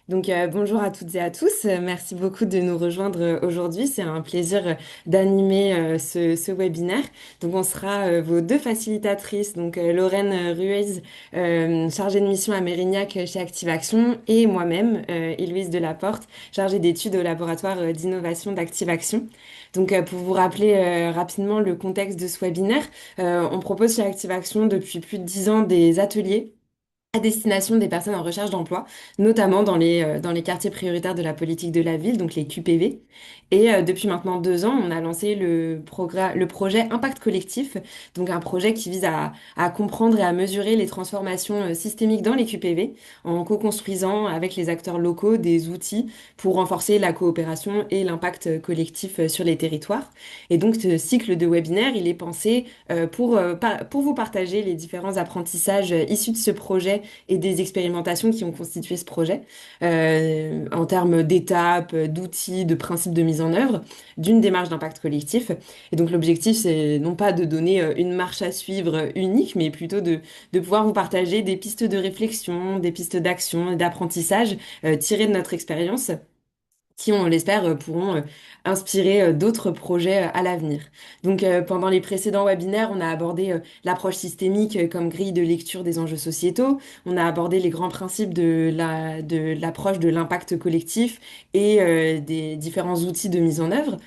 Bonjour à toutes et à tous. Merci beaucoup de nous rejoindre aujourd'hui. C'est un plaisir d'animer ce webinaire. Donc, on sera vos deux facilitatrices, Lorraine Ruiz, chargée de mission à Mérignac chez Active Action, et moi-même, Héloïse Delaporte, chargée d'études au laboratoire d'innovation d'Active Action. Pour vous rappeler rapidement le contexte de ce webinaire, on propose chez Active Action depuis plus de 10 ans des ateliers à destination des personnes en recherche d'emploi, notamment dans les quartiers prioritaires de la politique de la ville, donc les QPV. Depuis maintenant 2 ans, on a lancé le projet Impact Collectif, donc un projet qui vise à comprendre et à mesurer les transformations systémiques dans les QPV, en co-construisant avec les acteurs locaux des outils pour renforcer la coopération et l'impact collectif sur les territoires. Et donc, ce cycle de webinaire, il est pensé pour vous partager les différents apprentissages issus de ce projet et des expérimentations qui ont constitué ce projet, en termes d'étapes, d'outils, de principes de mise en œuvre d'une démarche d'impact collectif. Et donc l'objectif, c'est non pas de donner une marche à suivre unique, mais plutôt de pouvoir vous partager des pistes de réflexion, des pistes d'action, d'apprentissage tirées de notre expérience qui, on l'espère, pourront inspirer d'autres projets à l'avenir. Pendant les précédents webinaires, on a abordé l'approche systémique comme grille de lecture des enjeux sociétaux. On a abordé les grands principes de l'approche de l'impact collectif et des différents outils de mise en œuvre.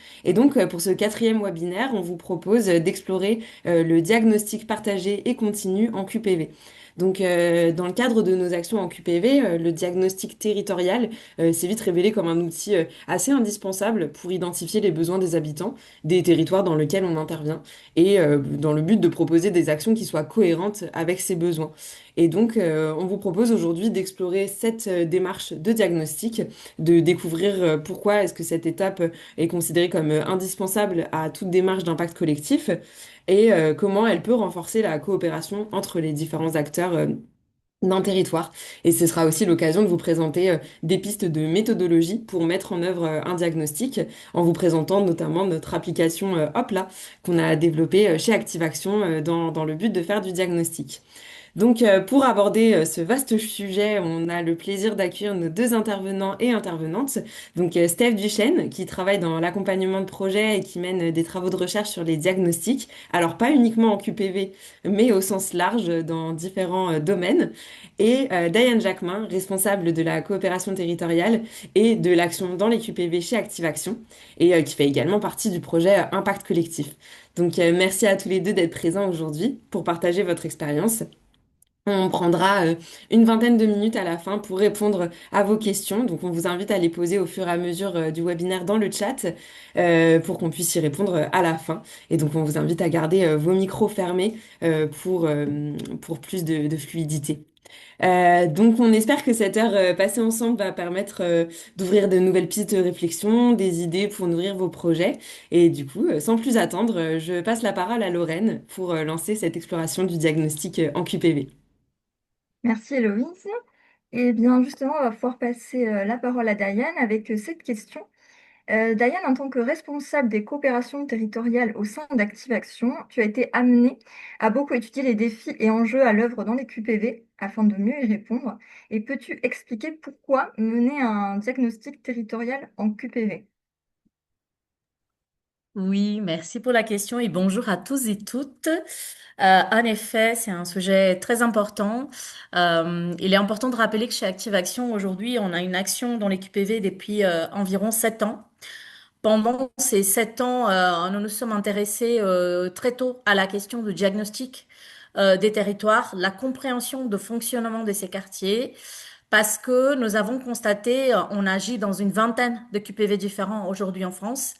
Pour ce quatrième webinaire, on vous propose d'explorer le diagnostic partagé et continu en QPV. Dans le cadre de nos actions en QPV, le diagnostic territorial s'est vite révélé comme un outil assez indispensable pour identifier les besoins des habitants des territoires dans lesquels on intervient et dans le but de proposer des actions qui soient cohérentes avec ces besoins. On vous propose aujourd'hui d'explorer cette démarche de diagnostic, de découvrir pourquoi est-ce que cette étape est considérée comme indispensable à toute démarche d'impact collectif et comment elle peut renforcer la coopération entre les différents acteurs d'un territoire. Et ce sera aussi l'occasion de vous présenter des pistes de méthodologie pour mettre en œuvre un diagnostic, en vous présentant notamment notre application Hopla qu'on a développée chez ActiveAction dans le but de faire du diagnostic. Pour aborder ce vaste sujet, on a le plaisir d'accueillir nos deux intervenants et intervenantes. Steph Duchesne, qui travaille dans l'accompagnement de projets et qui mène des travaux de recherche sur les diagnostics. Alors, pas uniquement en QPV, mais au sens large dans différents domaines. Et Diane Jacquemin, responsable de la coopération territoriale et de l'action dans les QPV chez Active Action, et qui fait également partie du projet Impact Collectif. Merci à tous les deux d'être présents aujourd'hui pour partager votre expérience. On prendra une vingtaine de minutes à la fin pour répondre à vos questions. On vous invite à les poser au fur et à mesure du webinaire dans le chat pour qu'on puisse y répondre à la fin. On vous invite à garder vos micros fermés pour plus de fluidité. On espère que cette heure passée ensemble va permettre d'ouvrir de nouvelles pistes de réflexion, des idées pour nourrir vos projets. Sans plus attendre, je passe la parole à Lorraine pour lancer cette exploration du diagnostic en QPV. Merci Héloïse. Et bien justement, on va pouvoir passer la parole à Diane avec cette question. Diane, en tant que responsable des coopérations territoriales au sein d'Active Action, tu as été amenée à beaucoup étudier les défis et enjeux à l'œuvre dans les QPV afin de mieux y répondre. Et peux-tu expliquer pourquoi mener un diagnostic territorial en QPV? Oui, merci pour la question et bonjour à tous et toutes. En effet, c'est un sujet très important. Il est important de rappeler que chez Active Action, aujourd'hui, on a une action dans les QPV depuis environ 7 ans. Pendant ces 7 ans, nous nous sommes intéressés très tôt à la question du diagnostic des territoires, la compréhension de fonctionnement de ces quartiers, parce que nous avons constaté, on agit dans une vingtaine de QPV différents aujourd'hui en France,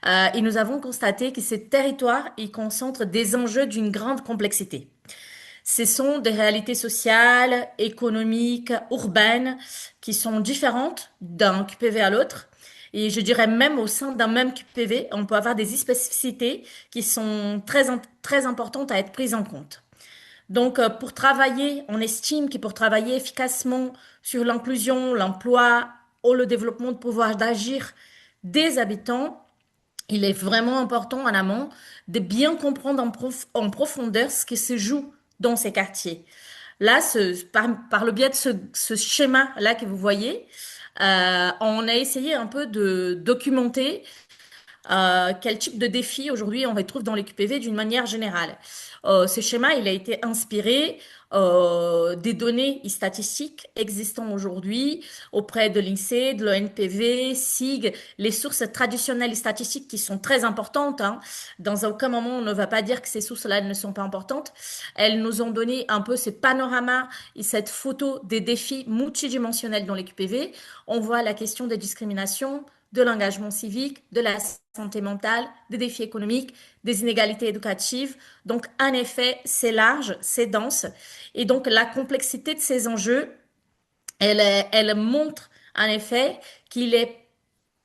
et nous avons constaté que ces territoires, ils concentrent des enjeux d'une grande complexité. Ce sont des réalités sociales, économiques, urbaines qui sont différentes d'un QPV à l'autre. Et je dirais même au sein d'un même QPV, on peut avoir des spécificités qui sont très importantes à être prises en compte. Pour travailler, on estime que pour travailler efficacement sur l'inclusion, l'emploi ou le développement de pouvoir d'agir des habitants, il est vraiment important en amont de bien comprendre en profondeur ce qui se joue dans ces quartiers. Là, par le biais de ce schéma-là que vous voyez, on a essayé un peu de documenter quel type de défi aujourd'hui on retrouve dans les QPV d'une manière générale. Ce schéma, il a été inspiré des données statistiques existant aujourd'hui auprès de l'INSEE, de l'ONPV, SIG, les sources traditionnelles statistiques qui sont très importantes, hein. Dans aucun moment, on ne va pas dire que ces sources-là ne sont pas importantes. Elles nous ont donné un peu ce panorama et cette photo des défis multidimensionnels dans les QPV. On voit la question des discriminations, de l'engagement civique, de la santé mentale, des défis économiques, des inégalités éducatives. Donc, en effet, c'est large, c'est dense. Et donc, la complexité de ces enjeux, elle montre en effet qu'il est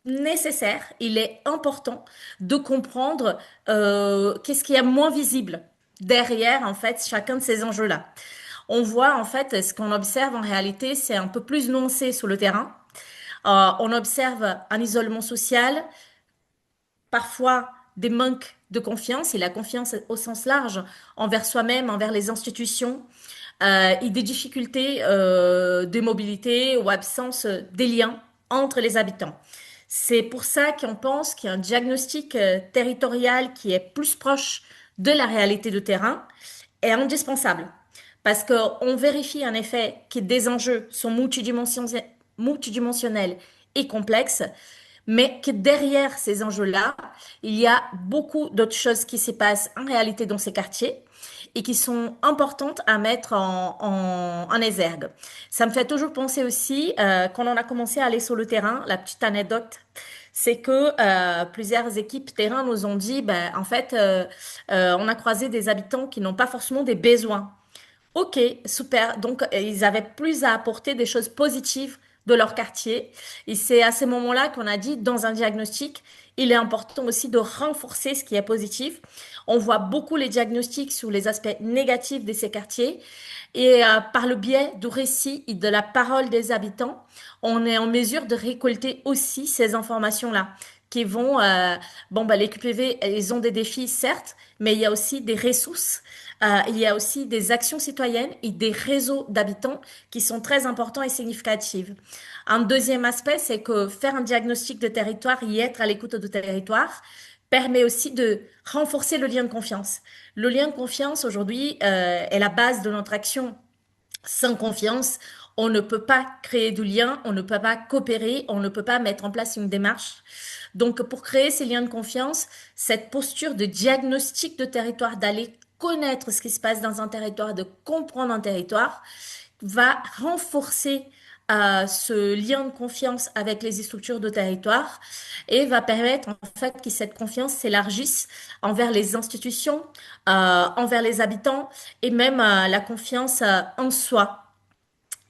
nécessaire, il est important de comprendre qu'est-ce qui est moins visible derrière, en fait, chacun de ces enjeux-là. On voit, en fait, ce qu'on observe en réalité, c'est un peu plus nuancé sur le terrain. On observe un isolement social, parfois des manques de confiance, et la confiance au sens large envers soi-même, envers les institutions, et des difficultés de mobilité ou absence des liens entre les habitants. C'est pour ça qu'on pense qu'un diagnostic territorial qui est plus proche de la réalité de terrain est indispensable. Parce qu'on vérifie en effet que des enjeux sont multidimensionnels et complexes, mais que derrière ces enjeux-là, il y a beaucoup d'autres choses qui se passent en réalité dans ces quartiers et qui sont importantes à mettre en exergue. Ça me fait toujours penser aussi, quand on a commencé à aller sur le terrain, la petite anecdote, c'est que plusieurs équipes terrain nous ont dit, ben, en fait, on a croisé des habitants qui n'ont pas forcément des besoins. Ok, super. Donc, ils avaient plus à apporter des choses positives de leur quartier. Et c'est à ces moments-là qu'on a dit, dans un diagnostic, il est important aussi de renforcer ce qui est positif. On voit beaucoup les diagnostics sur les aspects négatifs de ces quartiers. Et par le biais du récit et de la parole des habitants, on est en mesure de récolter aussi ces informations-là qui vont, bon, bah, les QPV, ils ont des défis, certes, mais il y a aussi des ressources, il y a aussi des actions citoyennes et des réseaux d'habitants qui sont très importants et significatifs. Un deuxième aspect, c'est que faire un diagnostic de territoire et être à l'écoute de territoire permet aussi de renforcer le lien de confiance. Le lien de confiance, aujourd'hui, est la base de notre action. Sans confiance, on ne peut pas créer du lien, on ne peut pas coopérer, on ne peut pas mettre en place une démarche. Donc, pour créer ces liens de confiance, cette posture de diagnostic de territoire, d'aller connaître ce qui se passe dans un territoire, de comprendre un territoire, va renforcer ce lien de confiance avec les structures de territoire et va permettre en fait que cette confiance s'élargisse envers les institutions, envers les habitants et même la confiance en soi.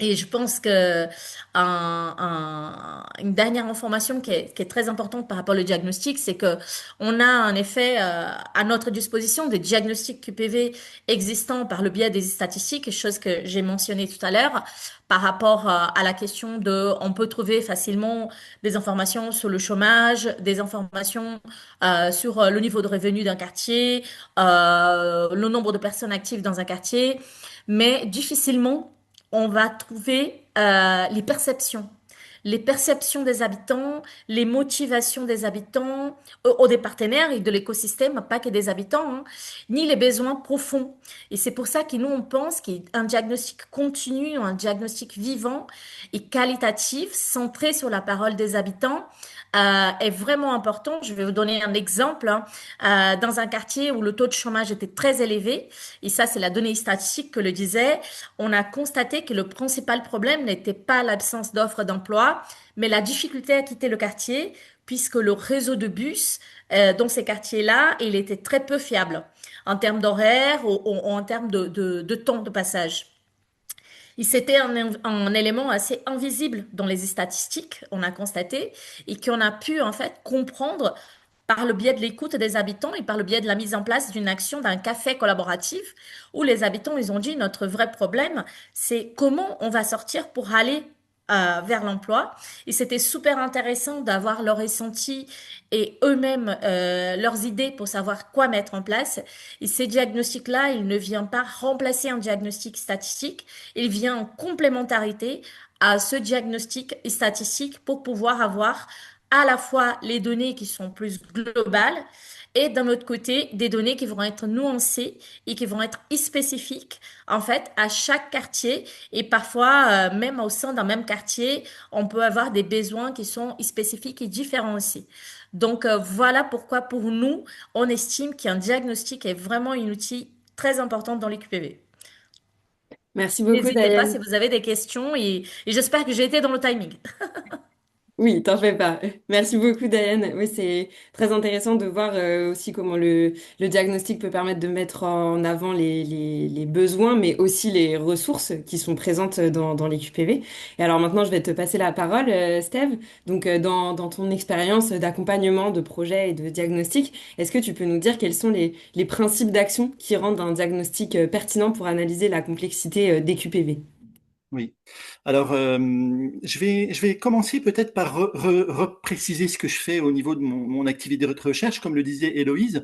Et je pense que une dernière information qui est très importante par rapport au diagnostic, c'est que on a en effet à notre disposition des diagnostics QPV existants par le biais des statistiques, chose que j'ai mentionné tout à l'heure, par rapport à la question de, on peut trouver facilement des informations sur le chômage, des informations sur le niveau de revenu d'un quartier, le nombre de personnes actives dans un quartier, mais difficilement on va trouver les perceptions des habitants, les motivations des habitants, ou des partenaires et de l'écosystème, pas que des habitants, hein, ni les besoins profonds. Et c'est pour ça que nous, on pense qu'un diagnostic continu, un diagnostic vivant et qualitatif, centré sur la parole des habitants, est vraiment important. Je vais vous donner un exemple, hein. Dans un quartier où le taux de chômage était très élevé, et ça, c'est la donnée statistique que le disait, on a constaté que le principal problème n'était pas l'absence d'offres d'emploi, mais la difficulté à quitter le quartier, puisque le réseau de bus dans ces quartiers-là, il était très peu fiable en termes d'horaire ou en termes de temps de passage. Et c'était un élément assez invisible dans les statistiques, on a constaté, et qu'on a pu en fait comprendre par le biais de l'écoute des habitants et par le biais de la mise en place d'une action d'un café collaboratif où les habitants, ils ont dit, notre vrai problème, c'est comment on va sortir pour aller vers l'emploi. Et c'était super intéressant d'avoir leur ressenti et eux-mêmes leurs idées pour savoir quoi mettre en place. Et ces diagnostics-là, il ne vient pas remplacer un diagnostic statistique, il vient en complémentarité à ce diagnostic statistique pour pouvoir avoir à la fois les données qui sont plus globales et d'un autre côté des données qui vont être nuancées et qui vont être spécifiques en fait à chaque quartier et parfois même au sein d'un même quartier on peut avoir des besoins qui sont spécifiques et différents aussi. Donc voilà pourquoi pour nous on estime qu'un diagnostic est vraiment un outil très important dans les QPV. Merci beaucoup, N'hésitez pas si Diane. vous avez des questions et j'espère que j'ai été dans le timing. Oui, t'en fais pas. Merci beaucoup, Diane. Oui, c'est très intéressant de voir aussi comment le diagnostic peut permettre de mettre en avant les besoins, mais aussi les ressources qui sont présentes dans les QPV. Et alors maintenant, je vais te passer la parole, Steph. Donc, dans ton expérience d'accompagnement de projet et de diagnostic, est-ce que tu peux nous dire quels sont les principes d'action qui rendent un diagnostic pertinent pour analyser la complexité des QPV? Oui. Alors, je vais commencer peut-être par repréciser ce que je fais au niveau de mon activité de recherche. Comme le disait Héloïse,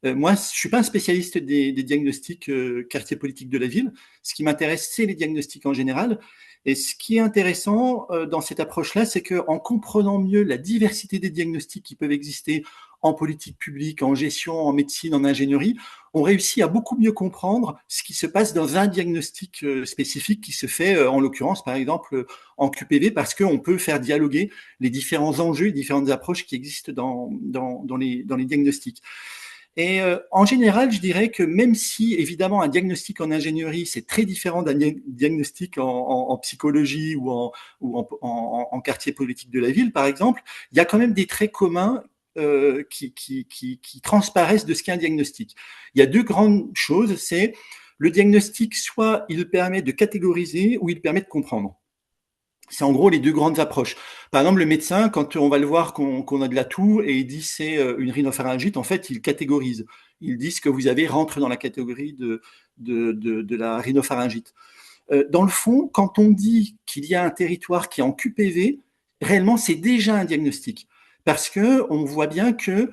moi, je suis pas un spécialiste des diagnostics quartier politique de la ville. Ce qui m'intéresse, c'est les diagnostics en général. Et ce qui est intéressant dans cette approche-là, c'est qu'en comprenant mieux la diversité des diagnostics qui peuvent exister en politique publique, en gestion, en médecine, en ingénierie, on réussit à beaucoup mieux comprendre ce qui se passe dans un diagnostic spécifique qui se fait, en l'occurrence, par exemple, en QPV, parce qu'on peut faire dialoguer les différents enjeux, les différentes approches qui existent dans les diagnostics. Et en général, je dirais que même si, évidemment, un diagnostic en ingénierie, c'est très différent d'un diagnostic en psychologie ou en quartier politique de la ville, par exemple, il y a quand même des traits communs qui transparaissent de ce qu'est un diagnostic. Il y a deux grandes choses, c'est le diagnostic, soit il permet de catégoriser ou il permet de comprendre. C'est en gros les deux grandes approches. Par exemple, le médecin, quand on va le voir qu'on a de la toux et il dit c'est une rhinopharyngite, en fait, il catégorise. Il dit ce que vous avez rentre dans la catégorie de la rhinopharyngite. Dans le fond, quand on dit qu'il y a un territoire qui est en QPV, réellement, c'est déjà un diagnostic. Parce que on voit bien que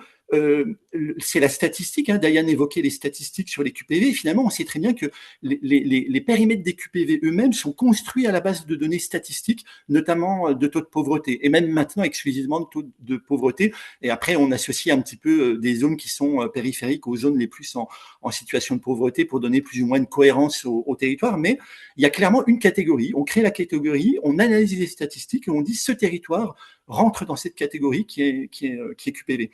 c'est la statistique, hein, Diane évoquait les statistiques sur les QPV, et finalement on sait très bien que les périmètres des QPV eux-mêmes sont construits à la base de données statistiques, notamment de taux de pauvreté, et même maintenant exclusivement de taux de pauvreté, et après on associe un petit peu des zones qui sont périphériques aux zones les plus en situation de pauvreté pour donner plus ou moins de cohérence au territoire, mais il y a clairement une catégorie, on crée la catégorie, on analyse les statistiques et on dit ce territoire rentre dans cette catégorie qui est QPV.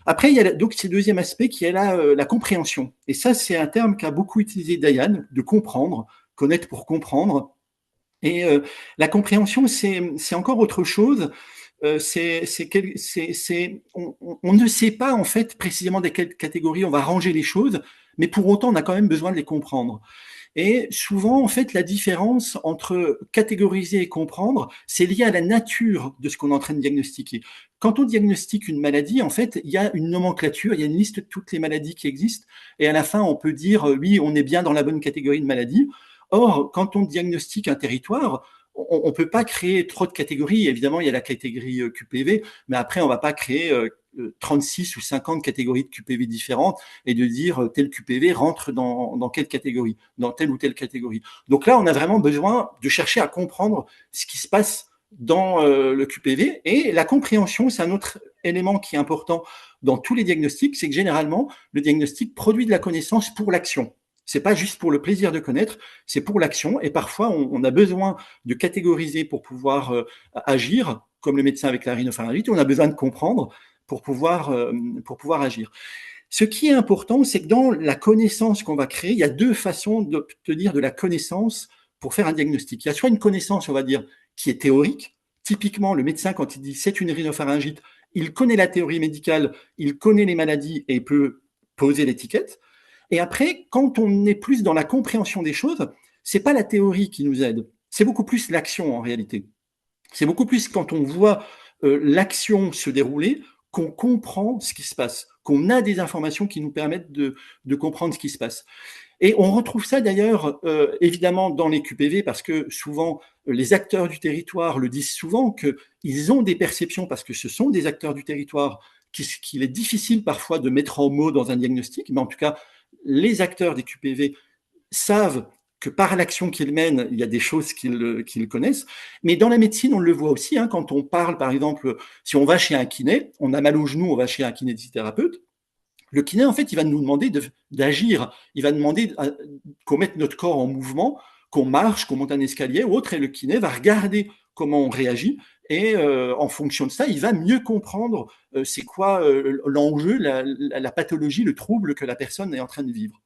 Après, il y a donc ce deuxième aspect qui est la compréhension. Et ça, c'est un terme qu'a beaucoup utilisé Diane, de comprendre, connaître pour comprendre. Et la compréhension, c'est encore autre chose. On ne sait pas en fait précisément dans quelle catégorie on va ranger les choses, mais pour autant, on a quand même besoin de les comprendre. Et souvent, en fait, la différence entre catégoriser et comprendre, c'est lié à la nature de ce qu'on est en train de diagnostiquer. Quand on diagnostique une maladie, en fait, il y a une nomenclature, il y a une liste de toutes les maladies qui existent, et à la fin, on peut dire, oui, on est bien dans la bonne catégorie de maladie. Or, quand on diagnostique un territoire, on ne peut pas créer trop de catégories. Évidemment, il y a la catégorie QPV, mais après, on ne va pas créer 36 ou 50 catégories de QPV différentes et de dire tel QPV rentre dans quelle catégorie, dans telle ou telle catégorie. Donc là, on a vraiment besoin de chercher à comprendre ce qui se passe dans le QPV. Et la compréhension, c'est un autre élément qui est important dans tous les diagnostics, c'est que généralement, le diagnostic produit de la connaissance pour l'action. C'est pas juste pour le plaisir de connaître, c'est pour l'action. Et parfois, on a besoin de catégoriser pour pouvoir agir, comme le médecin avec la rhinopharyngite, on a besoin de comprendre pour pouvoir agir. Ce qui est important, c'est que dans la connaissance qu'on va créer, il y a deux façons d'obtenir de la connaissance pour faire un diagnostic. Il y a soit une connaissance, on va dire, qui est théorique. Typiquement, le médecin, quand il dit c'est une rhinopharyngite, il connaît la théorie médicale, il connaît les maladies et peut poser l'étiquette. Et après, quand on est plus dans la compréhension des choses, c'est pas la théorie qui nous aide, c'est beaucoup plus l'action en réalité. C'est beaucoup plus quand on voit l'action se dérouler qu'on comprend ce qui se passe, qu'on a des informations qui nous permettent de comprendre ce qui se passe. Et on retrouve ça d'ailleurs évidemment dans les QPV parce que souvent les acteurs du territoire le disent souvent, qu'ils ont des perceptions, parce que ce sont des acteurs du territoire, qu'il est difficile parfois de mettre en mots dans un diagnostic, mais en tout cas, les acteurs des QPV savent que par l'action qu'ils mènent, il y a des choses qu'ils connaissent. Mais dans la médecine, on le voit aussi, hein, quand on parle, par exemple, si on va chez un kiné, on a mal au genou, on va chez un kinésithérapeute, le kiné, en fait, il va nous demander d'agir. Il va demander qu'on mette notre corps en mouvement, qu'on marche, qu'on monte un escalier ou autre, et le kiné va regarder comment on réagit. Et en fonction de ça, il va mieux comprendre c'est quoi l'enjeu, la pathologie, le trouble que la personne est en train de vivre.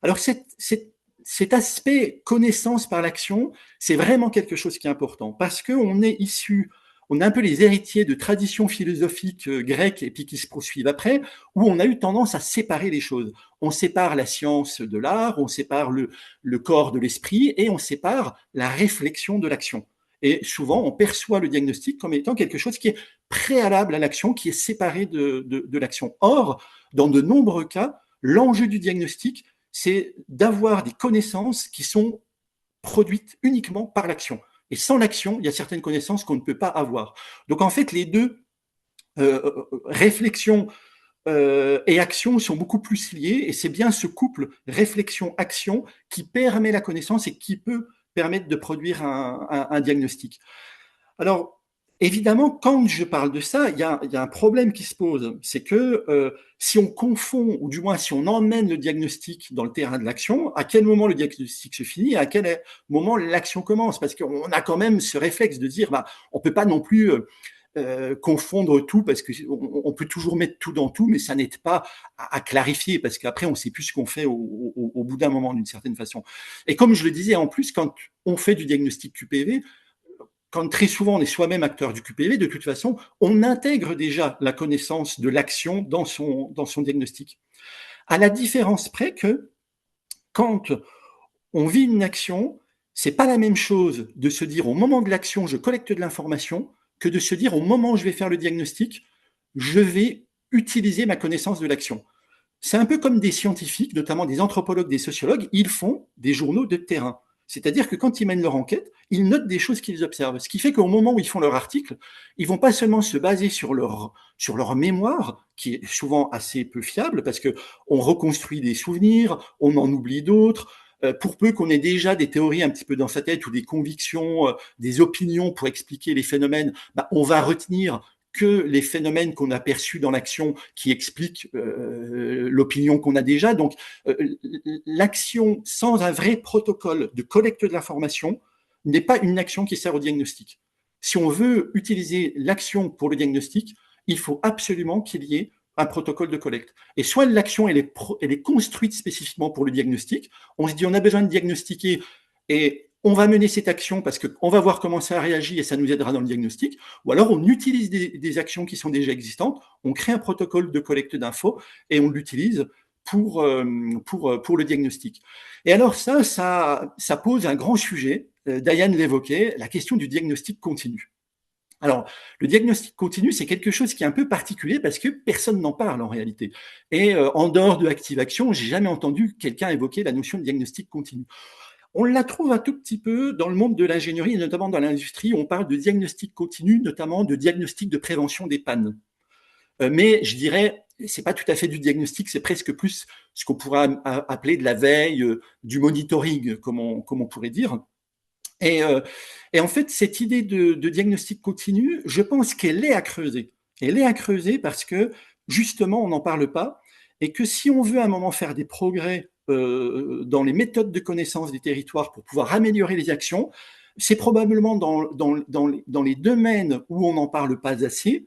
Alors, cet aspect connaissance par l'action, c'est vraiment quelque chose qui est important parce qu'on est issu, on est un peu les héritiers de traditions philosophiques grecques et puis qui se poursuivent après, où on a eu tendance à séparer les choses. On sépare la science de l'art, on sépare le corps de l'esprit et on sépare la réflexion de l'action. Et souvent, on perçoit le diagnostic comme étant quelque chose qui est préalable à l'action, qui est séparé de l'action. Or, dans de nombreux cas, l'enjeu du diagnostic, c'est d'avoir des connaissances qui sont produites uniquement par l'action. Et sans l'action, il y a certaines connaissances qu'on ne peut pas avoir. Donc en fait, les deux, réflexion et action, sont beaucoup plus liés, et c'est bien ce couple réflexion-action qui permet la connaissance et qui peut permettre de produire un diagnostic. Alors, évidemment, quand je parle de ça, il y a un problème qui se pose. C'est que si on confond, ou du moins si on emmène le diagnostic dans le terrain de l'action, à quel moment le diagnostic se finit et à quel moment l'action commence? Parce qu'on a quand même ce réflexe de dire, on ne peut pas non plus confondre tout, parce qu'on peut toujours mettre tout dans tout, mais ça n'aide pas à clarifier, parce qu'après, on ne sait plus ce qu'on fait au bout d'un moment, d'une certaine façon. Et comme je le disais, en plus, quand on fait du diagnostic QPV, quand très souvent on est soi-même acteur du QPV, de toute façon, on intègre déjà la connaissance de l'action dans son diagnostic. À la différence près que quand on vit une action, c'est pas la même chose de se dire au moment de l'action, je collecte de l'information, que de se dire au moment où je vais faire le diagnostic, je vais utiliser ma connaissance de l'action. C'est un peu comme des scientifiques, notamment des anthropologues, des sociologues, ils font des journaux de terrain. C'est-à-dire que quand ils mènent leur enquête, ils notent des choses qu'ils observent. Ce qui fait qu'au moment où ils font leur article, ils vont pas seulement se baser sur leur mémoire, qui est souvent assez peu fiable, parce que on reconstruit des souvenirs, on en oublie d'autres. Pour peu qu'on ait déjà des théories un petit peu dans sa tête ou des convictions, des opinions pour expliquer les phénomènes, on va retenir que les phénomènes qu'on a perçus dans l'action qui expliquent l'opinion qu'on a déjà. Donc, l'action sans un vrai protocole de collecte de l'information n'est pas une action qui sert au diagnostic. Si on veut utiliser l'action pour le diagnostic, il faut absolument qu'il y ait un protocole de collecte. Et soit l'action, elle est construite spécifiquement pour le diagnostic, on se dit on a besoin de diagnostiquer et on va mener cette action parce qu'on va voir comment ça réagit et ça nous aidera dans le diagnostic, ou alors on utilise des actions qui sont déjà existantes, on crée un protocole de collecte d'infos et on l'utilise pour le diagnostic. Et alors ça pose un grand sujet, Diane l'évoquait, la question du diagnostic continu. Alors, le diagnostic continu, c'est quelque chose qui est un peu particulier parce que personne n'en parle en réalité. Et en dehors de ActiveAction, j'ai jamais entendu quelqu'un évoquer la notion de diagnostic continu. On la trouve un tout petit peu dans le monde de l'ingénierie, et notamment dans l'industrie, où on parle de diagnostic continu, notamment de diagnostic de prévention des pannes. Mais je dirais, c'est pas tout à fait du diagnostic, c'est presque plus ce qu'on pourrait appeler de la veille, du monitoring, comme on pourrait dire. Et en fait, cette idée de diagnostic continu, je pense qu'elle est à creuser. Elle est à creuser parce que, justement, on n'en parle pas, et que si on veut à un moment faire des progrès dans les méthodes de connaissance des territoires pour pouvoir améliorer les actions, c'est probablement dans les domaines où on n'en parle pas assez,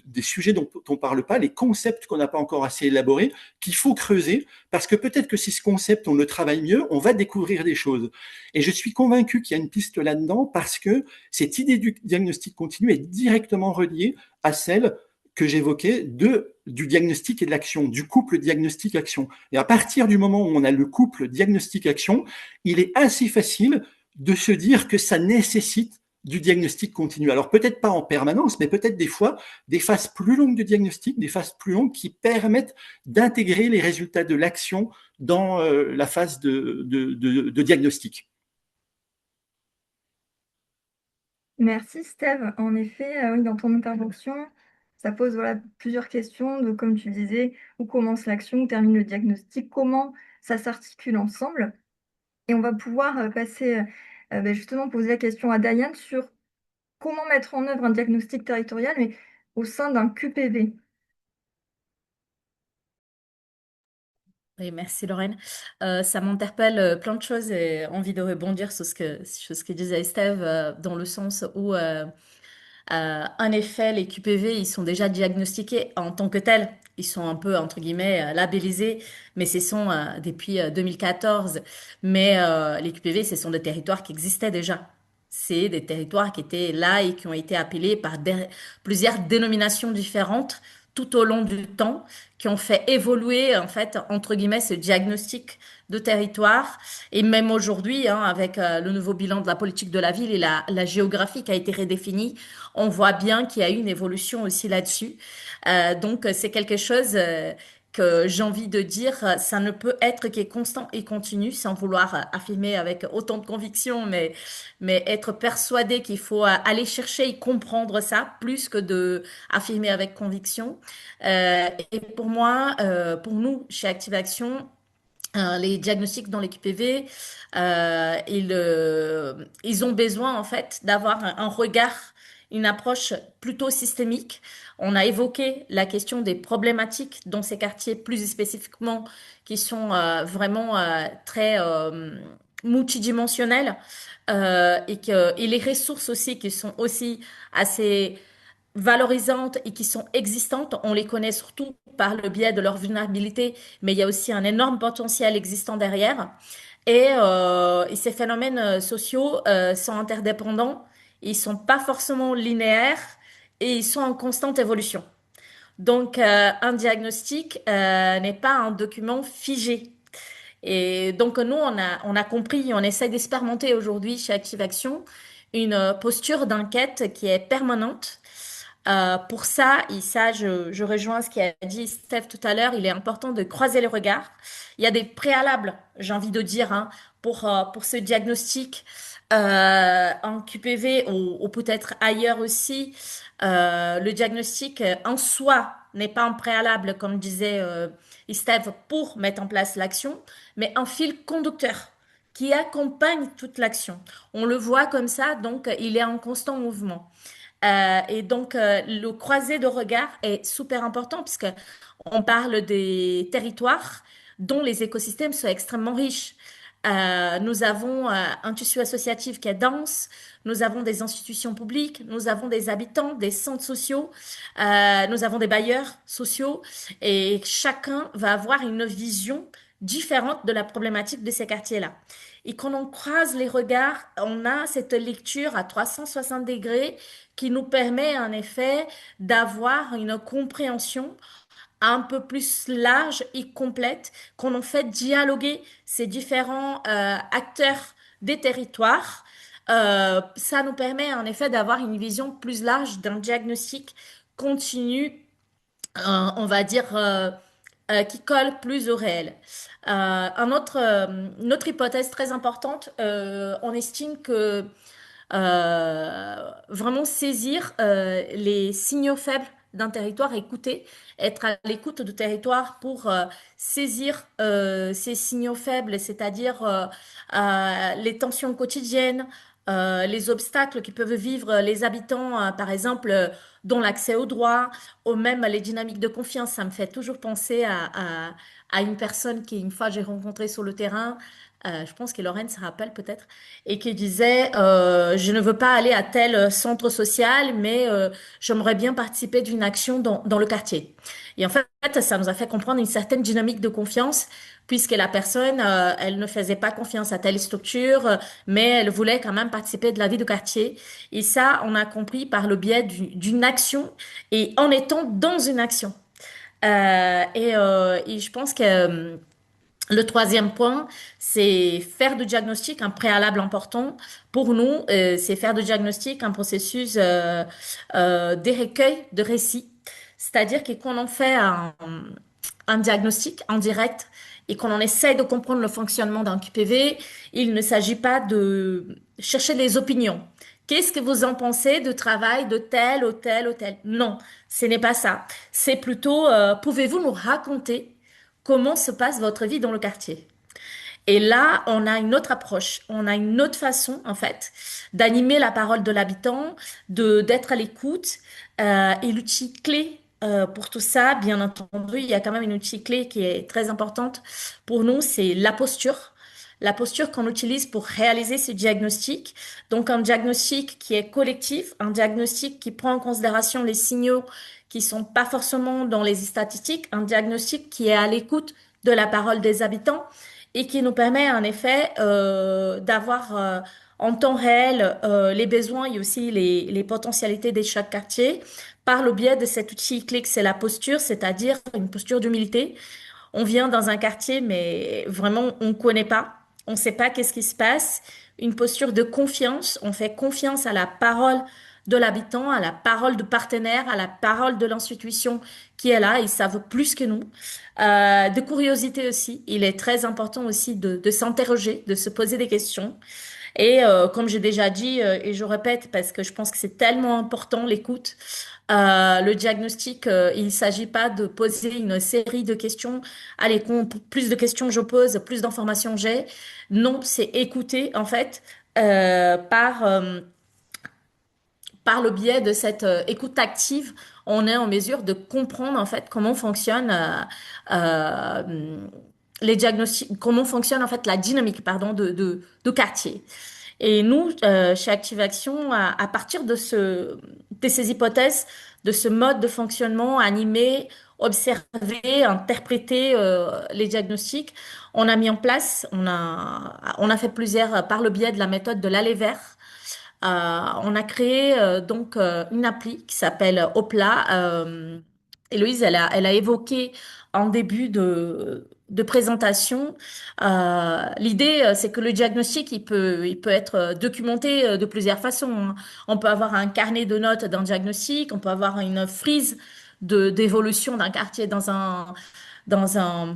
des sujets dont on ne parle pas, les concepts qu'on n'a pas encore assez élaborés, qu'il faut creuser, parce que peut-être que si ce concept, on le travaille mieux, on va découvrir des choses. Et je suis convaincu qu'il y a une piste là-dedans, parce que cette idée du diagnostic continu est directement reliée à celle que j'évoquais du diagnostic et de l'action, du couple diagnostic-action. Et à partir du moment où on a le couple diagnostic-action, il est assez facile de se dire que ça nécessite du diagnostic continu. Alors peut-être pas en permanence, mais peut-être des fois des phases plus longues de diagnostic, des phases plus longues qui permettent d'intégrer les résultats de l'action dans la phase de diagnostic. Merci Steve. En effet, oui, dans ton intervention, ça pose voilà, plusieurs questions de, comme tu disais, où commence l'action, où termine le diagnostic, comment ça s'articule ensemble. Et on va pouvoir passer, justement, poser la question à Diane sur comment mettre en œuvre un diagnostic territorial, mais au sein d'un QPV. Oui, merci Lorraine. Ça m'interpelle plein de choses et envie de rebondir sur ce que disait Estève dans le sens où en effet, les QPV, ils sont déjà diagnostiqués en tant que tels. Ils sont un peu, entre guillemets, labellisés, mais ce sont depuis 2014. Mais les QPV, ce sont des territoires qui existaient déjà. C'est des territoires qui étaient là et qui ont été appelés par plusieurs dénominations différentes tout au long du temps, qui ont fait évoluer, en fait, entre guillemets, ce diagnostic de territoire. Et même aujourd'hui, hein, avec le nouveau bilan de la politique de la ville et la géographie qui a été redéfinie, on voit bien qu'il y a eu une évolution aussi là-dessus. Donc, c'est quelque chose que j'ai envie de dire, ça ne peut être qu'est constant et continu, sans vouloir affirmer avec autant de conviction, mais être persuadé qu'il faut aller chercher et comprendre ça, plus que de affirmer avec conviction. Et pour moi, pour nous, chez Active Action, les diagnostics dans l'équipe PV, ils ont besoin en fait d'avoir un regard, une approche plutôt systémique. On a évoqué la question des problématiques dans ces quartiers plus spécifiquement qui sont vraiment très multidimensionnels et les ressources aussi qui sont aussi assez valorisantes et qui sont existantes. On les connaît surtout par le biais de leur vulnérabilité, mais il y a aussi un énorme potentiel existant derrière. Et ces phénomènes sociaux sont interdépendants, ils sont pas forcément linéaires et ils sont en constante évolution. Donc, un diagnostic n'est pas un document figé. Et donc, nous, on a compris, on essaie d'expérimenter aujourd'hui chez Active Action une posture d'enquête qui est permanente pour ça, et ça, je rejoins ce qu'a dit Steph tout à l'heure, il est important de croiser les regards. Il y a des préalables, j'ai envie de dire, hein, pour ce diagnostic en QPV ou peut-être ailleurs aussi. Le diagnostic en soi n'est pas un préalable, comme disait Steph, pour mettre en place l'action, mais un fil conducteur qui accompagne toute l'action. On le voit comme ça, donc il est en constant mouvement. Et donc, le croisé de regard est super important puisque on parle des territoires dont les écosystèmes sont extrêmement riches. Nous avons un tissu associatif qui est dense, nous avons des institutions publiques, nous avons des habitants, des centres sociaux, nous avons des bailleurs sociaux et chacun va avoir une vision différente de la problématique de ces quartiers-là. Et quand on croise les regards, on a cette lecture à 360 degrés qui nous permet en effet d'avoir une compréhension un peu plus large et complète, qu'on en fait dialoguer ces différents acteurs des territoires. Ça nous permet en effet d'avoir une vision plus large d'un diagnostic continu, on va dire, qui colle plus au réel. Une autre hypothèse très importante, on estime que vraiment saisir les signaux faibles d'un territoire, écouter, être à l'écoute du territoire pour saisir ces signaux faibles, c'est-à-dire les tensions quotidiennes, les obstacles qui peuvent vivre les habitants, par exemple, dans l'accès aux droits, ou même les dynamiques de confiance. Ça me fait toujours penser à une personne qui, une fois, j'ai rencontrée sur le terrain, je pense que Lorraine se rappelle peut-être, et qui disait je ne veux pas aller à tel centre social, mais j'aimerais bien participer d'une action dans le quartier. Et en fait, ça nous a fait comprendre une certaine dynamique de confiance, puisque la personne, elle ne faisait pas confiance à telle structure, mais elle voulait quand même participer de la vie du quartier. Et ça, on a compris par le biais d'une action et en étant dans une action. Et je pense que le troisième point, c'est faire du diagnostic un préalable important. Pour nous, c'est faire du diagnostic un processus des recueils de récits. C'est-à-dire que quand on fait un diagnostic en direct et qu'on en essaie de comprendre le fonctionnement d'un QPV, il ne s'agit pas de chercher des opinions. Qu'est-ce que vous en pensez du travail de tel ou tel ou tel? Non, ce n'est pas ça. C'est plutôt, pouvez-vous nous raconter comment se passe votre vie dans le quartier? Et là, on a une autre approche, on a une autre façon, en fait, d'animer la parole de l'habitant, d'être à l'écoute. Et l'outil clé pour tout ça, bien entendu, il y a quand même une outil clé qui est très importante pour nous, c'est la posture. La posture qu'on utilise pour réaliser ce diagnostic. Donc, un diagnostic qui est collectif, un diagnostic qui prend en considération les signaux qui sont pas forcément dans les statistiques, un diagnostic qui est à l'écoute de la parole des habitants et qui nous permet en effet d'avoir en temps réel les besoins et aussi les potentialités de chaque quartier par le biais de cet outil clé que c'est la posture, c'est-à-dire une posture d'humilité. On vient dans un quartier, mais vraiment on ne connaît pas, on ne sait pas qu'est-ce qui se passe. Une posture de confiance, on fait confiance à la parole de l'habitant, à la parole du partenaire, à la parole de l'institution qui est là, ils savent plus que nous. De curiosité aussi, il est très important aussi de s'interroger, de se poser des questions. Et comme j'ai déjà dit, et je répète parce que je pense que c'est tellement important l'écoute, le diagnostic, il ne s'agit pas de poser une série de questions. Allez, plus de questions je pose, plus d'informations j'ai. Non, c'est écouter en fait par le biais de cette écoute active, on est en mesure de comprendre en fait comment fonctionne euh, les diagnostics, comment fonctionne en fait la dynamique pardon de quartier. Et nous, chez Active Action, à partir de ces hypothèses, de ce mode de fonctionnement animé, observer, interpréter les diagnostics, on a mis en place, on a fait plusieurs par le biais de la méthode de l'aller vers. On a créé donc une appli qui s'appelle Hopla. Héloïse, elle a évoqué en début de présentation. L'idée, c'est que le diagnostic, il peut être documenté de plusieurs façons, hein. On peut avoir un carnet de notes d'un diagnostic, on peut avoir une frise d'évolution d'un quartier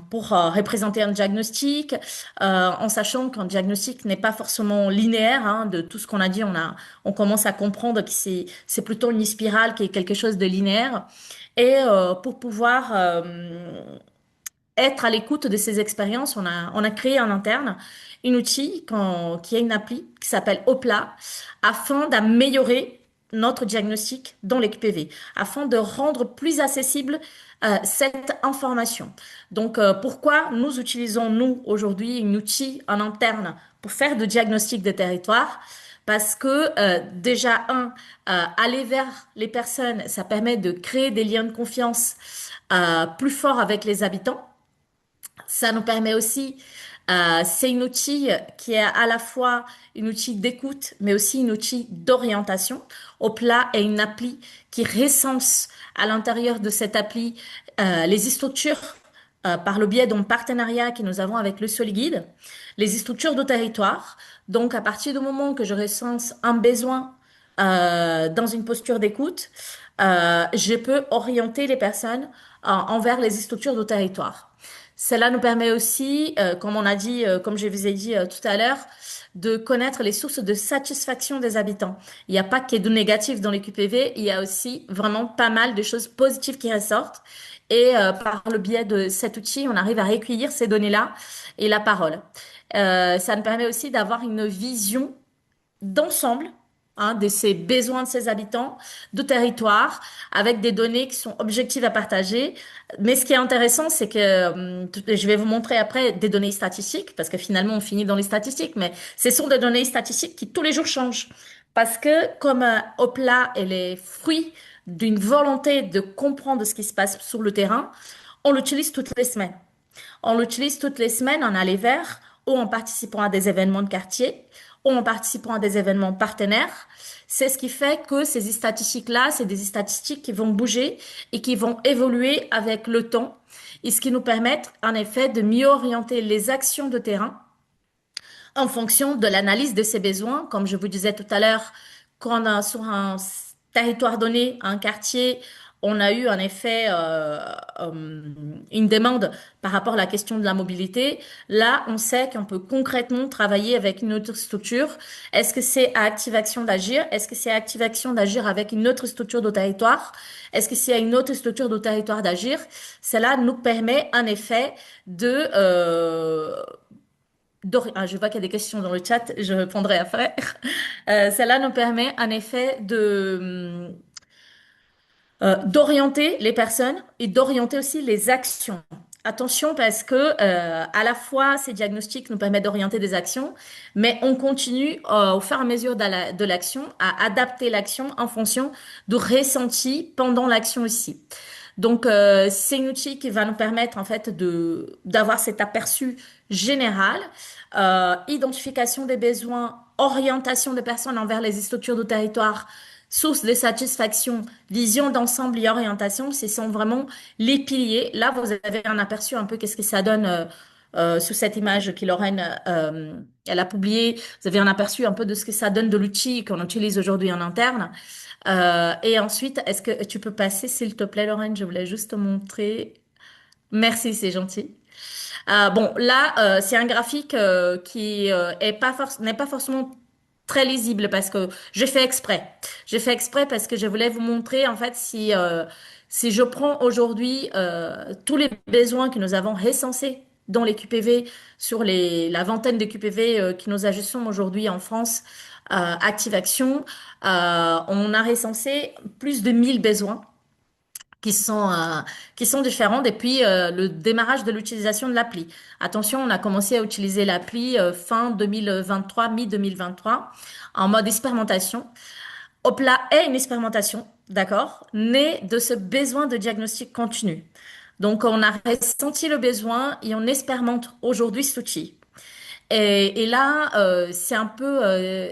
pour représenter un diagnostic, en sachant qu'un diagnostic n'est pas forcément linéaire, hein, de tout ce qu'on a dit, on commence à comprendre que c'est plutôt une spirale qui est quelque chose de linéaire. Et pour pouvoir être à l'écoute de ces expériences, on a créé en interne un outil qui est une appli qui s'appelle Hopla afin d'améliorer notre diagnostic dans l'EQPV, afin de rendre plus accessible cette information. Donc, pourquoi nous utilisons, nous, aujourd'hui, un outil en interne pour faire de diagnostic de territoire? Parce que déjà, aller vers les personnes, ça permet de créer des liens de confiance plus forts avec les habitants. Ça nous permet aussi, c'est un outil qui est à la fois un outil d'écoute, mais aussi un outil d'orientation. Opla est une appli qui recense à l'intérieur de cette appli les structures par le biais d'un partenariat que nous avons avec le Soliguide, les structures de territoire. Donc, à partir du moment que je recense un besoin dans une posture d'écoute, je peux orienter les personnes envers les structures de territoire. Cela nous permet aussi, comme on a dit, comme je vous ai dit tout à l'heure, de connaître les sources de satisfaction des habitants. Il n'y a pas que de négatif dans les QPV, il y a aussi vraiment pas mal de choses positives qui ressortent. Et par le biais de cet outil, on arrive à recueillir ces données-là et la parole. Ça nous permet aussi d'avoir une vision d'ensemble, hein, de ces besoins de ces habitants, de territoire, avec des données qui sont objectives à partager. Mais ce qui est intéressant, c'est que je vais vous montrer après des données statistiques, parce que finalement, on finit dans les statistiques, mais ce sont des données statistiques qui tous les jours changent. Parce que comme Hopla est les fruits d'une volonté de comprendre ce qui se passe sur le terrain, on l'utilise toutes les semaines. On l'utilise toutes les semaines en aller vers ou en participant à des événements de quartier ou en participant à des événements partenaires. C'est ce qui fait que ces statistiques-là, c'est des statistiques qui vont bouger et qui vont évoluer avec le temps et ce qui nous permet en effet de mieux orienter les actions de terrain en fonction de l'analyse de ces besoins. Comme je vous disais tout à l'heure, quand on a sur un territoire donné, un quartier, on a eu en effet une demande par rapport à la question de la mobilité. Là, on sait qu'on peut concrètement travailler avec une autre structure. Est-ce que c'est à Active Action d'agir? Est-ce que c'est à Active Action d'agir avec une autre structure de territoire? Est-ce que c'est à une autre structure de territoire d'agir? Cela nous permet en effet je vois qu'il y a des questions dans le chat, je répondrai après. Cela nous permet en effet d'orienter les personnes et d'orienter aussi les actions. Attention parce que à la fois ces diagnostics nous permettent d'orienter des actions, mais on continue au fur et à mesure de l'action à adapter l'action en fonction du ressenti pendant l'action aussi. Donc c'est un outil qui va nous permettre en fait de d'avoir cet aperçu général, identification des besoins, orientation des personnes envers les structures de territoire, source de satisfaction, vision d'ensemble et orientation, ce sont vraiment les piliers. Là, vous avez un aperçu un peu qu'est-ce que ça donne sous cette image que Lorraine elle a publiée. Vous avez un aperçu un peu de ce que ça donne de l'outil qu'on utilise aujourd'hui en interne. Et ensuite, est-ce que tu peux passer, s'il te plaît, Lorraine? Je voulais juste te montrer. Merci, c'est gentil. Bon, là, c'est un graphique qui n'est pas forcément très lisible parce que j'ai fait exprès. J'ai fait exprès parce que je voulais vous montrer, en fait, si je prends aujourd'hui tous les besoins que nous avons recensés dans les QPV, sur la vingtaine de QPV que nous ajustons aujourd'hui en France, Active Action, on a recensé plus de 1000 besoins qui sont, euh, qui sont différents depuis le démarrage de l'utilisation de l'appli. Attention, on a commencé à utiliser l'appli fin 2023, mi-2023, en mode expérimentation. Hopla est une expérimentation, d'accord, née de ce besoin de diagnostic continu. Donc, on a ressenti le besoin et on expérimente aujourd'hui cet outil. Et là, c'est un peu,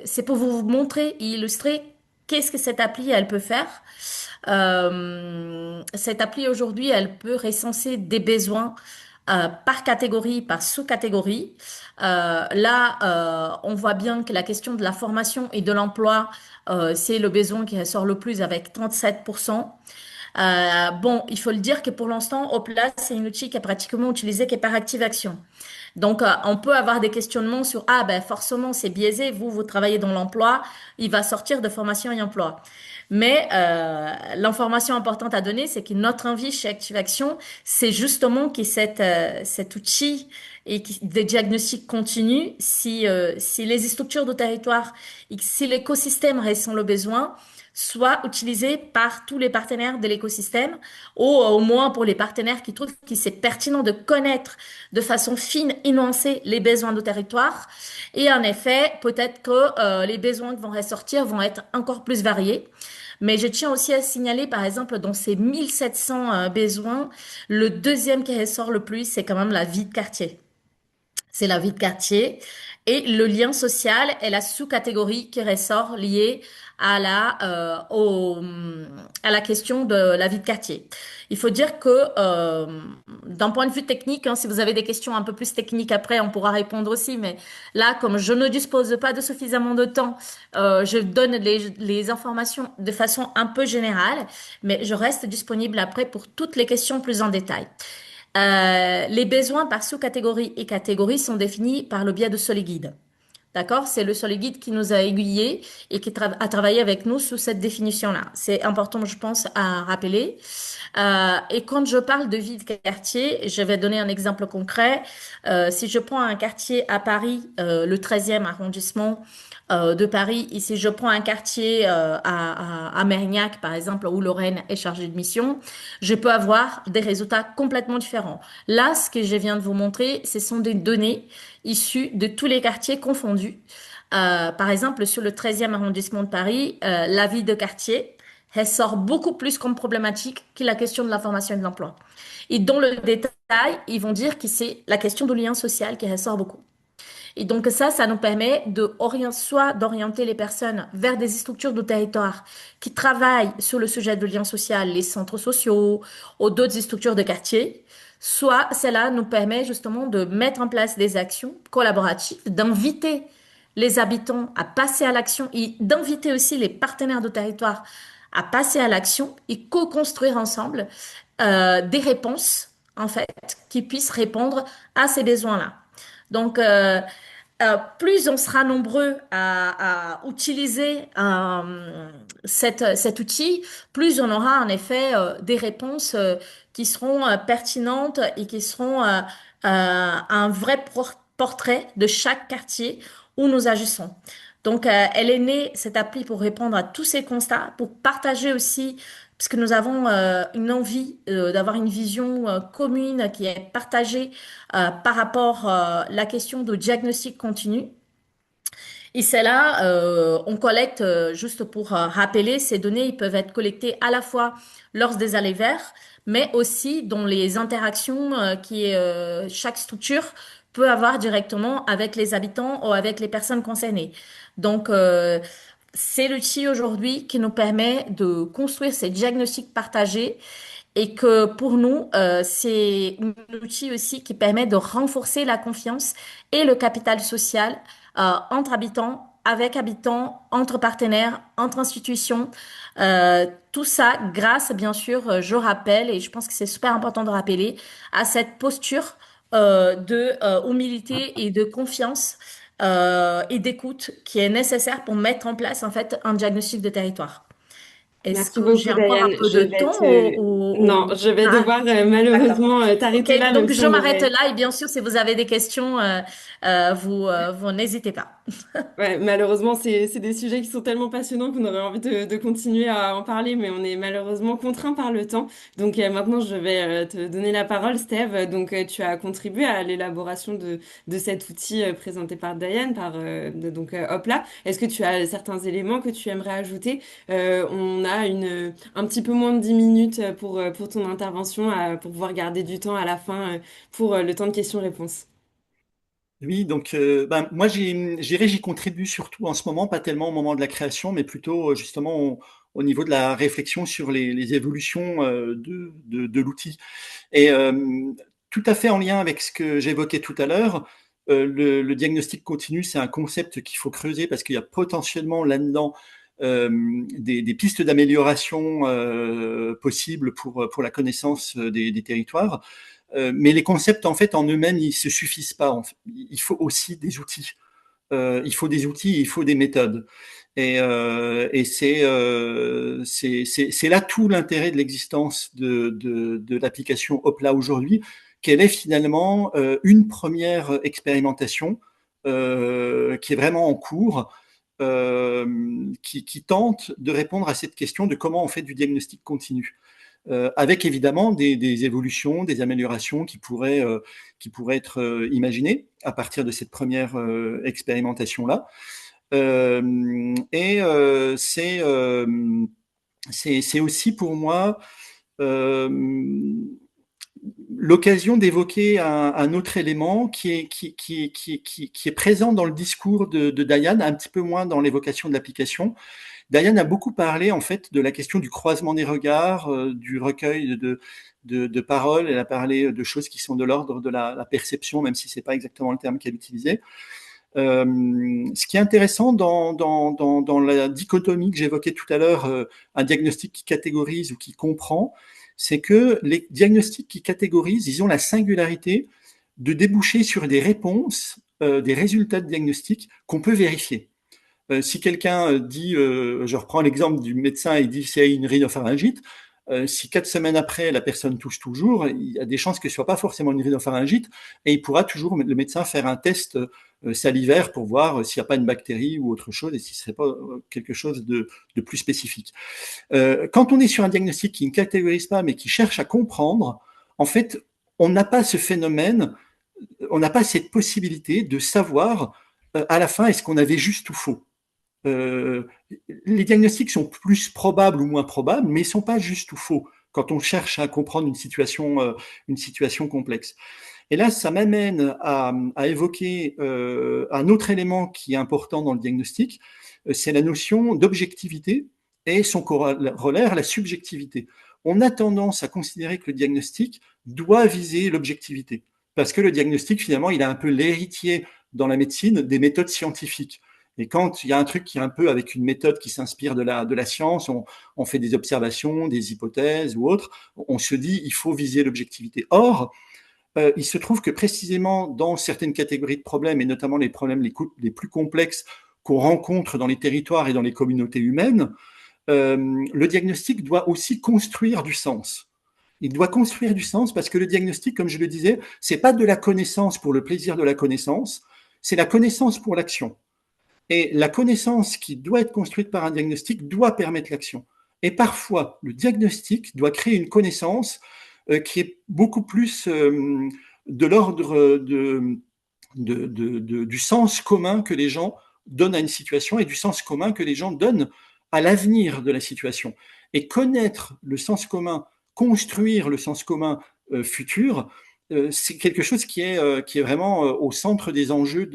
c'est pour vous montrer et illustrer qu'est-ce que cette appli, elle peut faire. Cette appli aujourd'hui, elle peut recenser des besoins par catégorie, par sous-catégorie. Là, on voit bien que la question de la formation et de l'emploi, c'est le besoin qui ressort le plus avec 37%. Bon, il faut le dire que pour l'instant, Hopla, c'est une outil qui est pratiquement utilisé que par Active Action. Donc, on peut avoir des questionnements sur, ah ben forcément, c'est biaisé, vous travaillez dans l'emploi, il va sortir de formation et emploi. Mais l'information importante à donner, c'est que notre envie chez Active Action, c'est justement que cet outil et des diagnostics continus, si les structures de territoire et que si l'écosystème ressent le besoin, soit utilisé par tous les partenaires de l'écosystème, ou au moins pour les partenaires qui trouvent que c'est pertinent de connaître de façon fine et nuancée les besoins de territoire. Et en effet, peut-être que les besoins qui vont ressortir vont être encore plus variés. Mais je tiens aussi à signaler, par exemple, dans ces 1700 besoins, le deuxième qui ressort le plus, c'est quand même la vie de quartier. C'est la vie de quartier. Et le lien social est la sous-catégorie qui ressort liée à la question de la vie de quartier. Il faut dire que d'un point de vue technique, hein, si vous avez des questions un peu plus techniques après, on pourra répondre aussi. Mais là, comme je ne dispose pas de suffisamment de temps, je donne les informations de façon un peu générale, mais je reste disponible après pour toutes les questions plus en détail. Les besoins par sous-catégorie et catégorie sont définis par le biais de Soliguide. D'accord? C'est le Soliguide qui nous a aiguillés et qui a travaillé avec nous sous cette définition-là. C'est important, je pense, à rappeler. Et quand je parle de vie de quartier, je vais donner un exemple concret. Si je prends un quartier à Paris, le 13e arrondissement, de Paris. Et si je prends un quartier à Mérignac, par exemple, où Lorraine est chargée de mission, je peux avoir des résultats complètement différents. Là, ce que je viens de vous montrer, ce sont des données issues de tous les quartiers confondus. Par exemple, sur le 13e arrondissement de Paris, la vie de quartier ressort beaucoup plus comme problématique que la question de la formation et de l'emploi. Et dans le détail, ils vont dire que c'est la question du lien social qui ressort beaucoup. Et donc ça nous permet soit d'orienter les personnes vers des structures de territoire qui travaillent sur le sujet du lien social, les centres sociaux ou d'autres structures de quartier, soit cela nous permet justement de mettre en place des actions collaboratives, d'inviter les habitants à passer à l'action et d'inviter aussi les partenaires de territoire à passer à l'action et co-construire ensemble des réponses, en fait, qui puissent répondre à ces besoins-là. Donc, plus on sera nombreux à utiliser cet outil, plus on aura en effet des réponses qui seront pertinentes et qui seront un vrai portrait de chaque quartier où nous agissons. Donc, elle est née, cette appli, pour répondre à tous ces constats, pour partager aussi, parce que nous avons une envie d'avoir une vision commune qui est partagée par rapport à la question de diagnostic continu. Et c'est là, on collecte, juste pour rappeler, ces données, ils peuvent être collectées à la fois lors des allées verts, mais aussi dans les interactions chaque structure peut avoir directement avec les habitants ou avec les personnes concernées. Donc, c'est l'outil aujourd'hui qui nous permet de construire ces diagnostics partagés et que pour nous, c'est un outil aussi qui permet de renforcer la confiance et le capital social entre habitants, avec habitants, entre partenaires, entre institutions. Tout ça grâce, bien sûr, je rappelle, et je pense que c'est super important de rappeler, à cette posture de humilité et de confiance et d'écoute qui est nécessaire pour mettre en place en fait un diagnostic de territoire. Est-ce Merci que j'ai beaucoup, encore un Diane. peu de temps Non, je vais Ah, devoir d'accord. malheureusement Ok, t'arrêter là, même donc si je on m'arrête aurait... là et bien sûr, si vous avez des questions, vous n'hésitez pas. Ouais, malheureusement, c'est des sujets qui sont tellement passionnants qu'on aurait envie de continuer à en parler, mais on est malheureusement contraint par le temps. Donc maintenant, je vais te donner la parole, Steve. Donc tu as contribué à l'élaboration de cet outil présenté par Diane, Hopla. Est-ce que tu as certains éléments que tu aimerais ajouter? On a un petit peu moins de 10 minutes pour ton intervention, pour pouvoir garder du temps à la fin pour le temps de questions-réponses. Oui, donc moi j'y contribue surtout en ce moment, pas tellement au moment de la création, mais plutôt justement au niveau de la réflexion sur les évolutions de l'outil. Et tout à fait en lien avec ce que j'évoquais tout à l'heure, le diagnostic continu, c'est un concept qu'il faut creuser parce qu'il y a potentiellement là-dedans des pistes d'amélioration possibles pour la connaissance des territoires. Mais les concepts, en fait, en eux-mêmes, ils se suffisent pas. En fait. Il faut aussi des outils. Il faut des outils, il faut des méthodes. Et c'est là tout l'intérêt de l'existence de l'application Hopla aujourd'hui, qu'elle est finalement une première expérimentation qui est vraiment en cours, qui tente de répondre à cette question de comment on fait du diagnostic continu. Avec évidemment des évolutions, des améliorations qui pourraient être imaginées à partir de cette première expérimentation-là. C'est aussi pour moi euh, l'occasion d'évoquer un autre élément qui est présent dans le discours de Diane, un petit peu moins dans l'évocation de l'application. Diane a beaucoup parlé en fait de la question du croisement des regards, du recueil de paroles. Elle a parlé de choses qui sont de l'ordre de la perception, même si c'est pas exactement le terme qu'elle utilisait. Ce qui est intéressant dans la dichotomie que j'évoquais tout à l'heure, un diagnostic qui catégorise ou qui comprend, c'est que les diagnostics qui catégorisent, ils ont la singularité de déboucher sur des réponses, des résultats de diagnostic qu'on peut vérifier. Si quelqu'un dit, je reprends l'exemple du médecin, il dit c'est une rhinopharyngite, si 4 semaines après la personne touche toujours, il y a des chances que ce soit pas forcément une rhinopharyngite et il pourra toujours, le médecin, faire un test salivaire pour voir s'il n'y a pas une bactérie ou autre chose et si ce serait pas quelque chose de plus spécifique. Quand on est sur un diagnostic qui ne catégorise pas mais qui cherche à comprendre, en fait, on n'a pas ce phénomène, on n'a pas cette possibilité de savoir à la fin est-ce qu'on avait juste ou faux. Euh, les diagnostics sont plus probables ou moins probables, mais ils ne sont pas juste ou faux quand on cherche à comprendre une situation complexe. Et là, ça m'amène à évoquer un autre élément qui est important dans le diagnostic, c'est la notion d'objectivité et son corollaire, la subjectivité. On a tendance à considérer que le diagnostic doit viser l'objectivité, parce que le diagnostic, finalement, il est un peu l'héritier dans la médecine des méthodes scientifiques. Et quand il y a un truc qui est un peu avec une méthode qui s'inspire de la science, on fait des observations, des hypothèses ou autres, on se dit il faut viser l'objectivité. Or, il se trouve que précisément dans certaines catégories de problèmes, et notamment les problèmes les plus complexes qu'on rencontre dans les territoires et dans les communautés humaines, le diagnostic doit aussi construire du sens. Il doit construire du sens parce que le diagnostic, comme je le disais, c'est pas de la connaissance pour le plaisir de la connaissance, c'est la connaissance pour l'action. Et la connaissance qui doit être construite par un diagnostic doit permettre l'action. Et parfois, le diagnostic doit créer une connaissance qui est beaucoup plus de l'ordre du sens commun que les gens donnent à une situation et du sens commun que les gens donnent à l'avenir de la situation. Et connaître le sens commun, construire le sens commun futur, c'est quelque chose qui est vraiment au centre des enjeux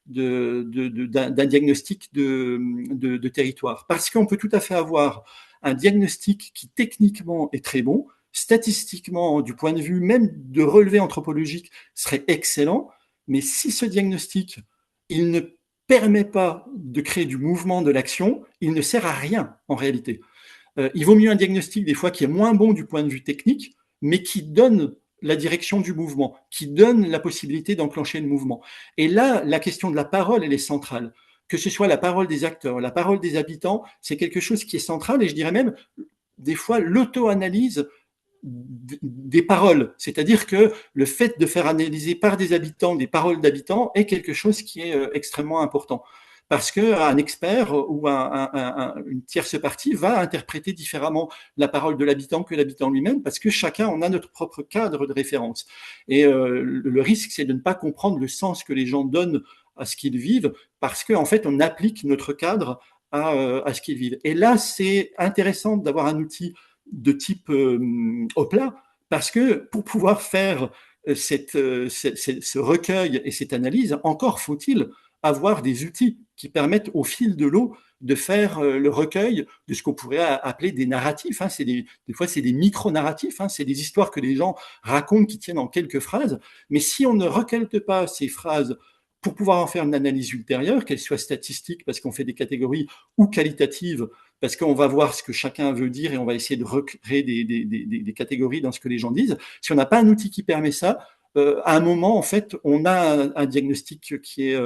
d'un diagnostic de territoire. Parce qu'on peut tout à fait avoir un diagnostic qui techniquement est très bon, statistiquement, du point de vue même de relevé anthropologique, serait excellent, mais si ce diagnostic, il ne permet pas de créer du mouvement de l'action, il ne sert à rien en réalité. Il vaut mieux un diagnostic des fois qui est moins bon du point de vue technique, mais qui donne la direction du mouvement, qui donne la possibilité d'enclencher le mouvement. Et là, la question de la parole, elle est centrale. Que ce soit la parole des acteurs, la parole des habitants, c'est quelque chose qui est central, et je dirais même, des fois, l'auto-analyse des paroles. C'est-à-dire que le fait de faire analyser par des habitants des paroles d'habitants est quelque chose qui est extrêmement important. Parce qu'un expert ou une tierce partie va interpréter différemment la parole de l'habitant que l'habitant lui-même, parce que chacun en a notre propre cadre de référence. Et le risque, c'est de ne pas comprendre le sens que les gens donnent à ce qu'ils vivent, parce qu'en fait, on applique notre cadre à ce qu'ils vivent. Et là, c'est intéressant d'avoir un outil de type Opla, parce que pour pouvoir faire ce recueil et cette analyse, encore faut-il avoir des outils qui permettent au fil de l'eau de faire le recueil de ce qu'on pourrait appeler des narratifs. Hein. Des fois, c'est des micro-narratifs, hein. C'est des histoires que les gens racontent qui tiennent en quelques phrases. Mais si on ne recueille pas ces phrases pour pouvoir en faire une analyse ultérieure, qu'elle soit statistique parce qu'on fait des catégories ou qualitatives parce qu'on va voir ce que chacun veut dire et on va essayer de recréer des catégories dans ce que les gens disent. Si on n'a pas un outil qui permet ça, à un moment, en fait, on a un diagnostic qui est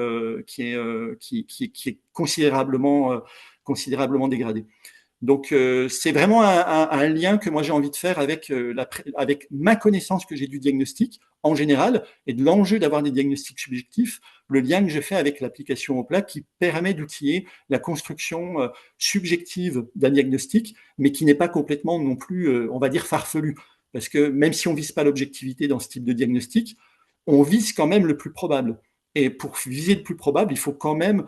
considérablement dégradé. Donc, c'est vraiment un lien que moi j'ai envie de faire avec, avec ma connaissance que j'ai du diagnostic en général et de l'enjeu d'avoir des diagnostics subjectifs, le lien que je fais avec l'application Opla qui permet d'outiller la construction subjective d'un diagnostic, mais qui n'est pas complètement non plus, on va dire, farfelu. Parce que même si on ne vise pas l'objectivité dans ce type de diagnostic, on vise quand même le plus probable. Et pour viser le plus probable, il faut quand même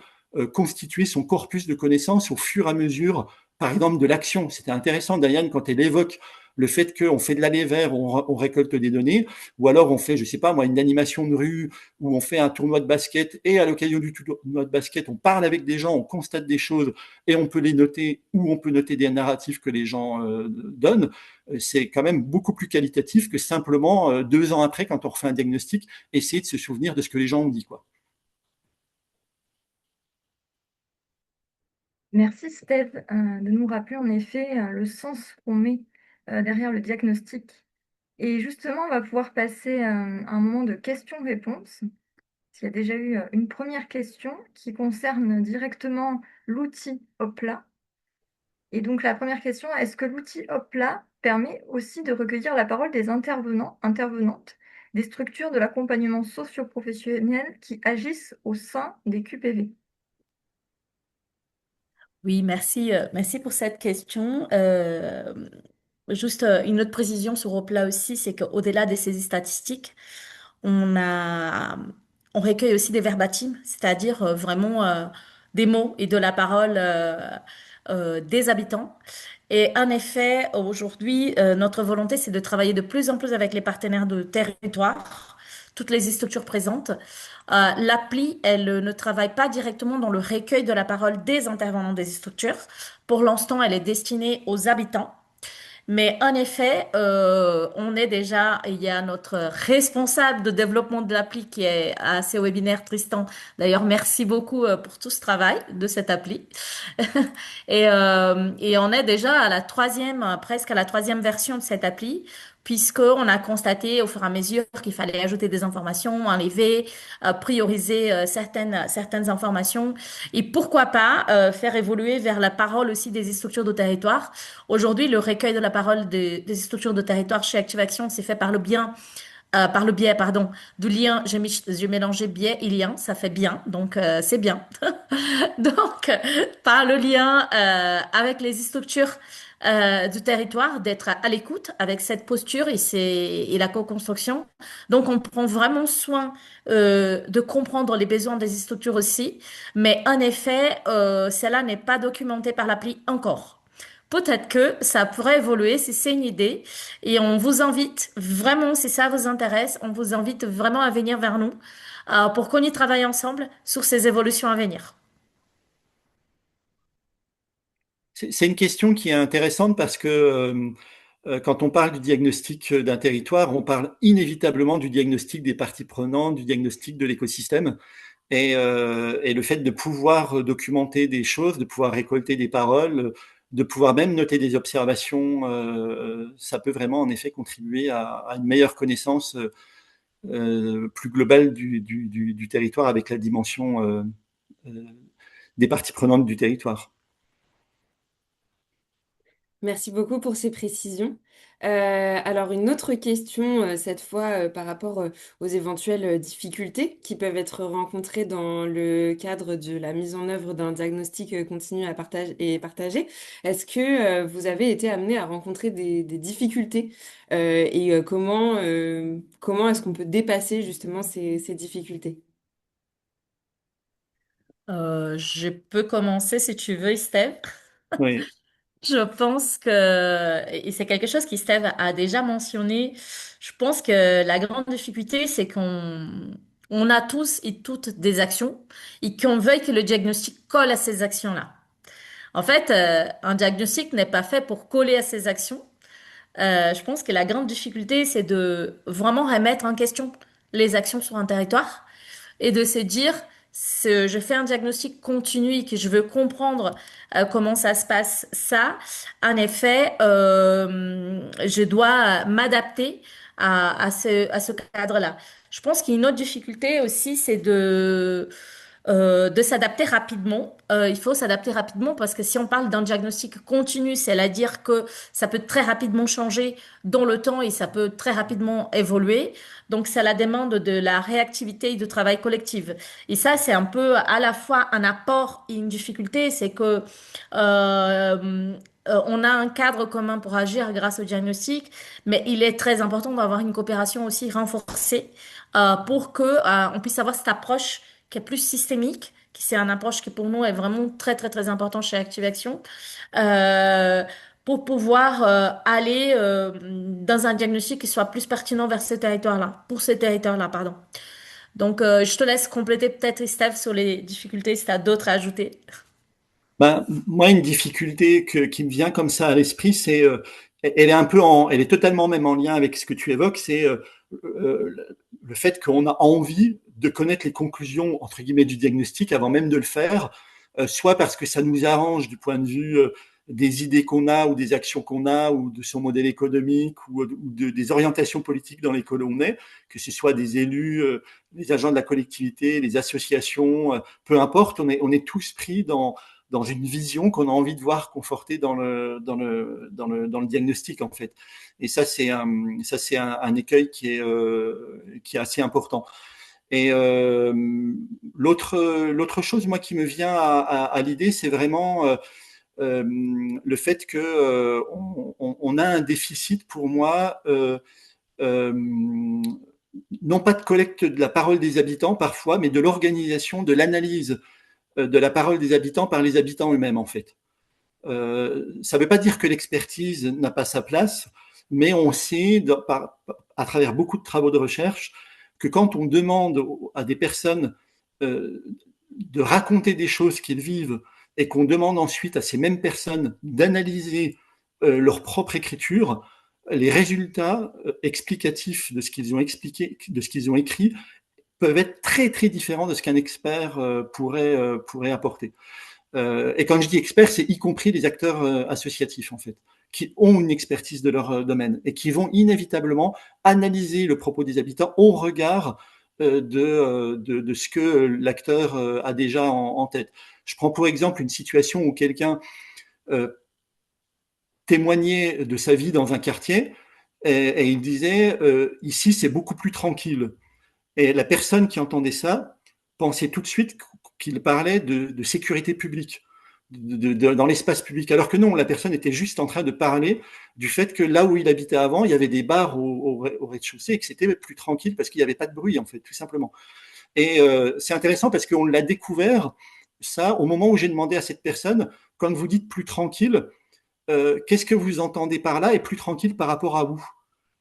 constituer son corpus de connaissances au fur et à mesure, par exemple, de l'action. C'était intéressant, Diane, quand elle évoque le fait qu'on fait de l'aller vers, on récolte des données, ou alors on fait, je sais pas moi, une animation de rue, où on fait un tournoi de basket, et à l'occasion du tournoi de basket, on parle avec des gens, on constate des choses, et on peut les noter, ou on peut noter des narratifs que les gens donnent. C'est quand même beaucoup plus qualitatif que simplement 2 ans après, quand on refait un diagnostic, essayer de se souvenir de ce que les gens ont dit, quoi. Merci Steve de nous rappeler en effet le sens qu'on met derrière le diagnostic. Et justement, on va pouvoir passer à un moment de questions-réponses. Il y a déjà eu une première question qui concerne directement l'outil Hopla. Et donc la première question, est-ce que l'outil Hopla permet aussi de recueillir la parole des intervenants, intervenantes, des structures de l'accompagnement socio-professionnel qui agissent au sein des QPV? Oui, merci, merci pour cette question. Juste une autre précision sur Opla aussi, c'est qu'au-delà des saisies statistiques, on a, on recueille aussi des verbatims, c'est-à-dire vraiment des mots et de la parole des habitants. Et en effet, aujourd'hui, notre volonté, c'est de travailler de plus en plus avec les partenaires de territoire, toutes les structures présentes. L'appli, elle ne travaille pas directement dans le recueil de la parole des intervenants des structures. Pour l'instant, elle est destinée aux habitants. Mais en effet, on est déjà, il y a notre responsable de développement de l'appli qui est à ces webinaires, Tristan. D'ailleurs, merci beaucoup pour tout ce travail de cette appli. Et on est déjà à la troisième, presque à la troisième version de cette appli, puisqu'on a constaté au fur et à mesure qu'il fallait ajouter des informations, enlever, prioriser certaines informations, et pourquoi pas faire évoluer vers la parole aussi des structures de territoire. Aujourd'hui, le recueil de la parole des structures de territoire chez Active Action, c'est fait par le biais, pardon, du lien. J'ai mélangé biais et lien, ça fait bien, donc c'est bien. Donc, par le lien avec les structures du territoire, d'être à l'écoute avec cette posture et la co-construction. Donc, on prend vraiment soin de comprendre les besoins des structures aussi, mais en effet, cela n'est pas documenté par l'appli encore. Peut-être que ça pourrait évoluer si c'est une idée et on vous invite vraiment, si ça vous intéresse, on vous invite vraiment à venir vers nous pour qu'on y travaille ensemble sur ces évolutions à venir. C'est une question qui est intéressante parce que quand on parle du diagnostic d'un territoire, on parle inévitablement du diagnostic des parties prenantes, du diagnostic de l'écosystème. Et le fait de pouvoir documenter des choses, de pouvoir récolter des paroles, de pouvoir même noter des observations, ça peut vraiment en effet contribuer à une meilleure connaissance plus globale du territoire avec la dimension euh, des parties prenantes du territoire. Merci beaucoup pour ces précisions. Alors, une autre question, cette fois par rapport aux éventuelles difficultés qui peuvent être rencontrées dans le cadre de la mise en œuvre d'un diagnostic continu à partager et partagé. Est-ce que vous avez été amené à rencontrer des difficultés et comment est-ce qu'on peut dépasser justement ces difficultés? Je peux commencer si tu veux, Steph. Oui, Je pense que, et c'est quelque chose qui Steve a déjà mentionné, je pense que la grande difficulté, c'est qu'on a tous et toutes des actions et qu'on veuille que le diagnostic colle à ces actions-là. En fait, un diagnostic n'est pas fait pour coller à ces actions. Je pense que la grande difficulté, c'est de vraiment remettre en question les actions sur un territoire et de se dire, je fais un diagnostic continu et que je veux comprendre comment ça se passe, ça, en effet, je dois m'adapter à ce cadre-là. Je pense qu'il y a une autre difficulté aussi, c'est de s'adapter rapidement. Il faut s'adapter rapidement parce que si on parle d'un diagnostic continu, c'est-à-dire que ça peut très rapidement changer dans le temps et ça peut très rapidement évoluer. Donc, ça la demande de la réactivité et du travail collectif. Et ça, c'est un peu à la fois un apport et une difficulté. C'est que on a un cadre commun pour agir grâce au diagnostic, mais il est très important d'avoir une coopération aussi renforcée pour que on puisse avoir cette approche qui est plus systémique, qui c'est une approche qui pour nous est vraiment très très très important chez ActiveAction, euh, pour pouvoir aller dans un diagnostic qui soit plus pertinent vers ce territoire-là, pour ce territoire-là, pardon. Donc, je te laisse compléter peut-être, Steph, sur les difficultés, si tu as d'autres à ajouter. ben, moi, une difficulté qui me vient comme ça à l'esprit, c'est, elle est totalement même en lien avec ce que tu évoques, c'est le fait qu'on a envie de connaître les conclusions entre guillemets du diagnostic avant même de le faire, soit parce que ça nous arrange du point de vue des idées qu'on a ou des actions qu'on a ou de son modèle économique des orientations politiques dans lesquelles on est, que ce soit des élus, les agents de la collectivité, les associations, peu importe, on est tous pris dans une vision qu'on a envie de voir confortée dans le diagnostic, en fait. Et ça, c'est un écueil qui est assez important. Et l'autre chose, moi, qui me vient à l'idée, c'est vraiment le fait que on a un déficit, pour moi, non pas de collecte de la parole des habitants parfois, mais de l'organisation, de l'analyse de la parole des habitants par les habitants eux-mêmes, en fait. Ça ne veut pas dire que l'expertise n'a pas sa place, mais on sait, à travers beaucoup de travaux de recherche, que quand on demande à des personnes de raconter des choses qu'ils vivent et qu'on demande ensuite à ces mêmes personnes d'analyser leur propre écriture, les résultats explicatifs de ce qu'ils ont expliqué, de ce qu'ils ont écrit, peuvent être très très différents de ce qu'un expert pourrait apporter. Et quand je dis expert, c'est y compris les acteurs associatifs en fait, qui ont une expertise de leur domaine et qui vont inévitablement analyser le propos des habitants au regard de ce que l'acteur a déjà en tête. Je prends pour exemple une situation où quelqu'un euh, témoignait de sa vie dans un quartier et il disait ici c'est beaucoup plus tranquille. Et la personne qui entendait ça pensait tout de suite qu'il parlait de sécurité publique, dans l'espace public. Alors que non, la personne était juste en train de parler du fait que là où il habitait avant, il y avait des bars au rez-de-chaussée et que c'était plus tranquille parce qu'il n'y avait pas de bruit, en fait, tout simplement. Et c'est intéressant parce qu'on l'a découvert, ça, au moment où j'ai demandé à cette personne, quand vous dites plus tranquille, qu'est-ce que vous entendez par là et plus tranquille par rapport à où?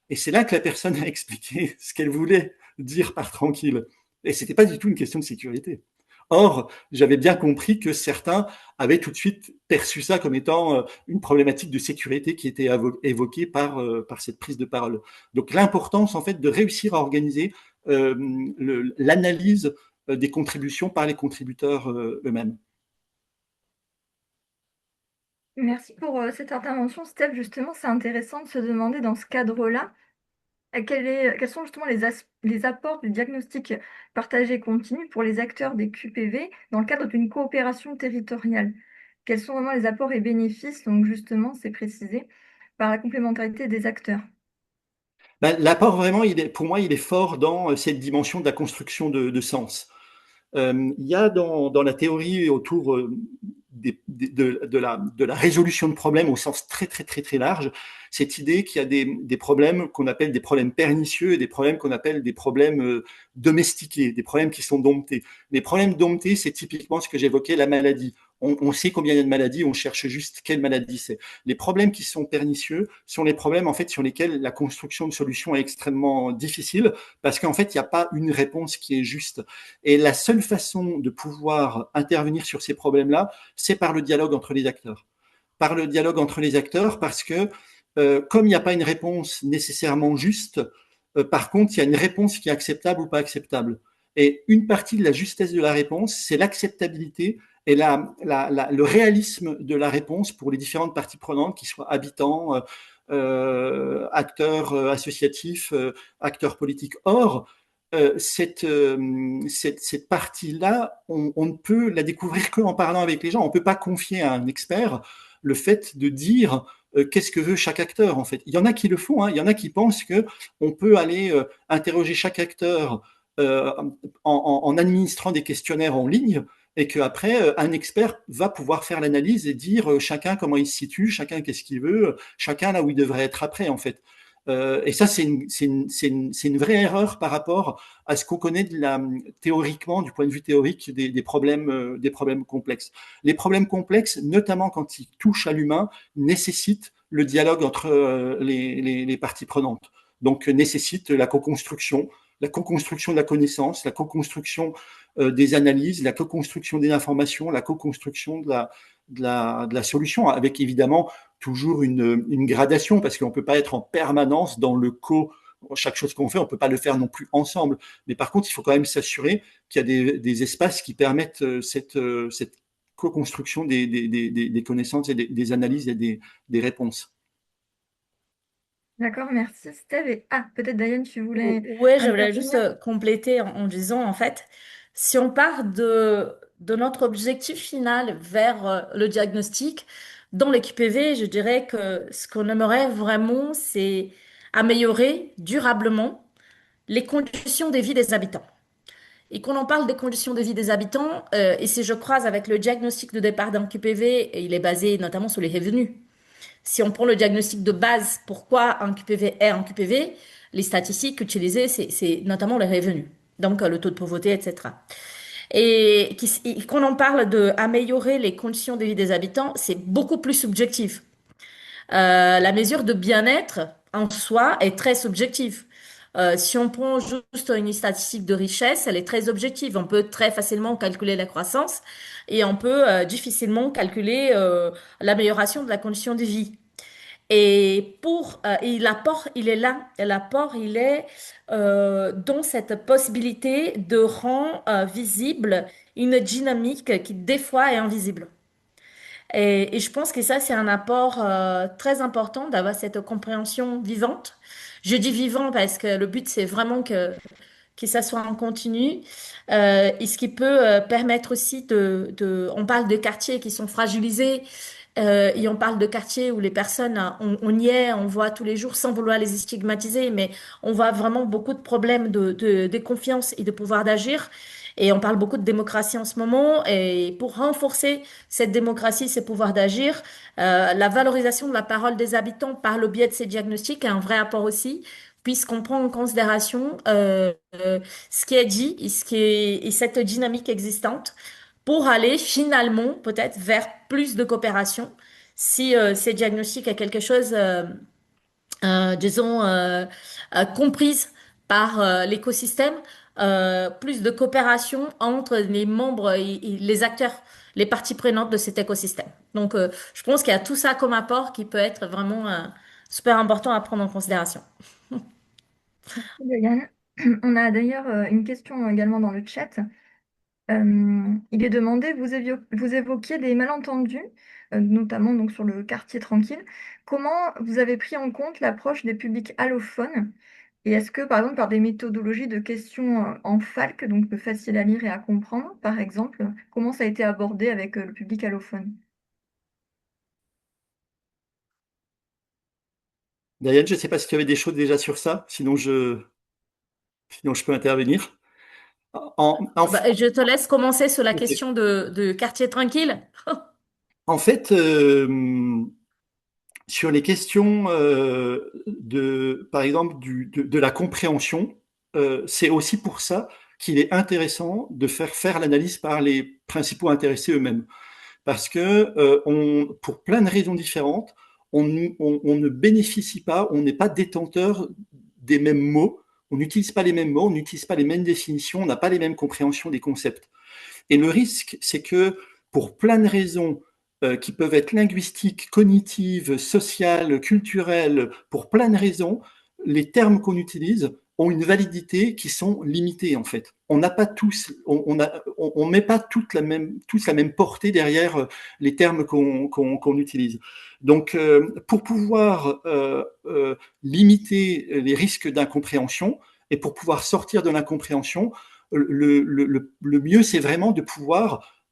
Et c'est là que la personne a expliqué ce qu'elle voulait dire par tranquille. Et c'était pas du tout une question de sécurité. Or, j'avais bien compris que certains avaient tout de suite perçu ça comme étant une problématique de sécurité qui était évoquée par cette prise de parole. Donc l'importance en fait de réussir à organiser l'analyse des contributions par les contributeurs eux-mêmes. Merci pour cette intervention, Steph. Justement, c'est intéressant de se demander dans ce cadre-là, quels sont justement les apports du diagnostic partagé continu pour les acteurs des QPV dans le cadre d'une coopération territoriale? Quels sont vraiment les apports et bénéfices? Donc justement, c'est précisé par la complémentarité des acteurs. Ben, l'apport vraiment, pour moi, il est fort dans cette dimension de la construction de sens. Il y a dans la théorie autour de la résolution de problèmes au sens très très très très large, cette idée qu'il y a des problèmes qu'on appelle des problèmes pernicieux et des problèmes qu'on appelle des problèmes domestiqués, des problèmes qui sont domptés. Les problèmes domptés, c'est typiquement ce que j'évoquais, la maladie. On sait combien il y a de maladies, on cherche juste quelle maladie c'est. Les problèmes qui sont pernicieux sont les problèmes en fait sur lesquels la construction de solutions est extrêmement difficile parce qu'en fait il n'y a pas une réponse qui est juste. Et la seule façon de pouvoir intervenir sur ces problèmes-là, c'est par le dialogue entre les acteurs. Par le dialogue entre les acteurs parce que comme il n'y a pas une réponse nécessairement juste, par contre il y a une réponse qui est acceptable ou pas acceptable. Et une partie de la justesse de la réponse, c'est l'acceptabilité et le réalisme de la réponse pour les différentes parties prenantes, qu'ils soient habitants, acteurs associatifs, acteurs politiques. Or, cette partie-là, on ne peut la découvrir qu'en parlant avec les gens. On ne peut pas confier à un expert le fait de dire qu'est-ce que veut chaque acteur, en fait. Il y en a qui le font, hein. Il y en a qui pensent qu'on peut aller interroger chaque acteur en administrant des questionnaires en ligne et qu'après, un expert va pouvoir faire l'analyse et dire chacun comment il se situe, chacun qu'est-ce qu'il veut, chacun là où il devrait être après, en fait. Et ça, c'est une vraie erreur par rapport à ce qu'on connaît théoriquement, du point de vue théorique, des problèmes complexes. Les problèmes complexes, notamment quand ils touchent à l'humain, nécessitent le dialogue entre les parties prenantes. Donc, nécessitent la co-construction de la connaissance, la co-construction des analyses, la co-construction des informations, la co-construction de la solution, avec évidemment toujours une gradation, parce qu'on ne peut pas être en permanence dans le chaque chose qu'on fait, on ne peut pas le faire non plus ensemble. Mais par contre, il faut quand même s'assurer qu'il y a des espaces qui permettent cette co-construction des connaissances et des analyses et des réponses. D'accord, merci Steph. Et peut-être Diane, tu voulais Ouais, je voulais juste intervenir? compléter en disant, en fait, si on part de notre objectif final vers le diagnostic, dans l'équipe PV, je dirais que ce qu'on aimerait vraiment, c'est améliorer durablement les conditions de vie des habitants. Et quand on parle des conditions de vie des habitants, et si je croise avec le diagnostic de départ d'un QPV, et il est basé notamment sur les revenus. Si on prend le diagnostic de base, pourquoi un QPV est un QPV, les statistiques utilisées, c'est notamment les revenus, donc le taux de pauvreté, etc. Et quand on parle d'améliorer les conditions de vie des habitants, c'est beaucoup plus subjectif. La mesure de bien-être en soi est très subjective. Si on prend juste une statistique de richesse, elle est très objective. On peut très facilement calculer la croissance et on peut difficilement calculer l'amélioration de la condition de vie. Il est là. Et l'apport, il est dans cette possibilité de rendre visible une dynamique qui, des fois, est invisible. Et je pense que ça, c'est un apport très important d'avoir cette compréhension vivante. Je dis vivant parce que le but, c'est vraiment que ça soit en continu. Et ce qui peut permettre aussi on parle de quartiers qui sont fragilisés, et on parle de quartiers où les personnes, on y est, on voit tous les jours sans vouloir les stigmatiser, mais on voit vraiment beaucoup de problèmes de confiance et de pouvoir d'agir. Et on parle beaucoup de démocratie en ce moment. Et pour renforcer cette démocratie, ces pouvoirs d'agir, la valorisation de la parole des habitants par le biais de ces diagnostics est un vrai apport aussi, puisqu'on prend en considération ce qui est dit et cette dynamique existante pour aller finalement peut-être vers plus de coopération si ces diagnostics est quelque chose, disons, comprise par l'écosystème, plus de coopération entre les membres et les acteurs, les parties prenantes de cet écosystème. Donc, je pense qu'il y a tout ça comme apport qui peut être vraiment super important à prendre en considération. Diane. On a d'ailleurs une question également dans le chat. Il est demandé, vous évoquiez des malentendus, notamment donc sur le quartier tranquille. Comment vous avez pris en compte l'approche des publics allophones? Et est-ce que, par exemple, par des méthodologies de questions en FALC, donc facile à lire et à comprendre, par exemple, comment ça a été abordé avec le public allophone? Diane, je ne sais pas si tu avais des choses déjà sur ça, sinon je peux intervenir. En Bah, je te laisse commencer sur la question de quartier tranquille. en fait, sur les questions par exemple, de la compréhension, c'est aussi pour ça qu'il est intéressant de faire l'analyse par les principaux intéressés eux-mêmes. Parce que pour plein de raisons différentes, on ne bénéficie pas, on n'est pas détenteur des mêmes mots, on n'utilise pas les mêmes mots, on n'utilise pas les mêmes définitions, on n'a pas les mêmes compréhensions des concepts. Et le risque, c'est que pour plein de raisons qui peuvent être linguistiques, cognitives, sociales, culturelles, pour plein de raisons, les termes qu'on utilise ont une validité qui sont limitées en fait. On n'a pas tous, on met pas tous la même portée derrière les termes qu'on utilise. Donc, pour pouvoir limiter les risques d'incompréhension et pour pouvoir sortir de l'incompréhension, le mieux, c'est vraiment de pouvoir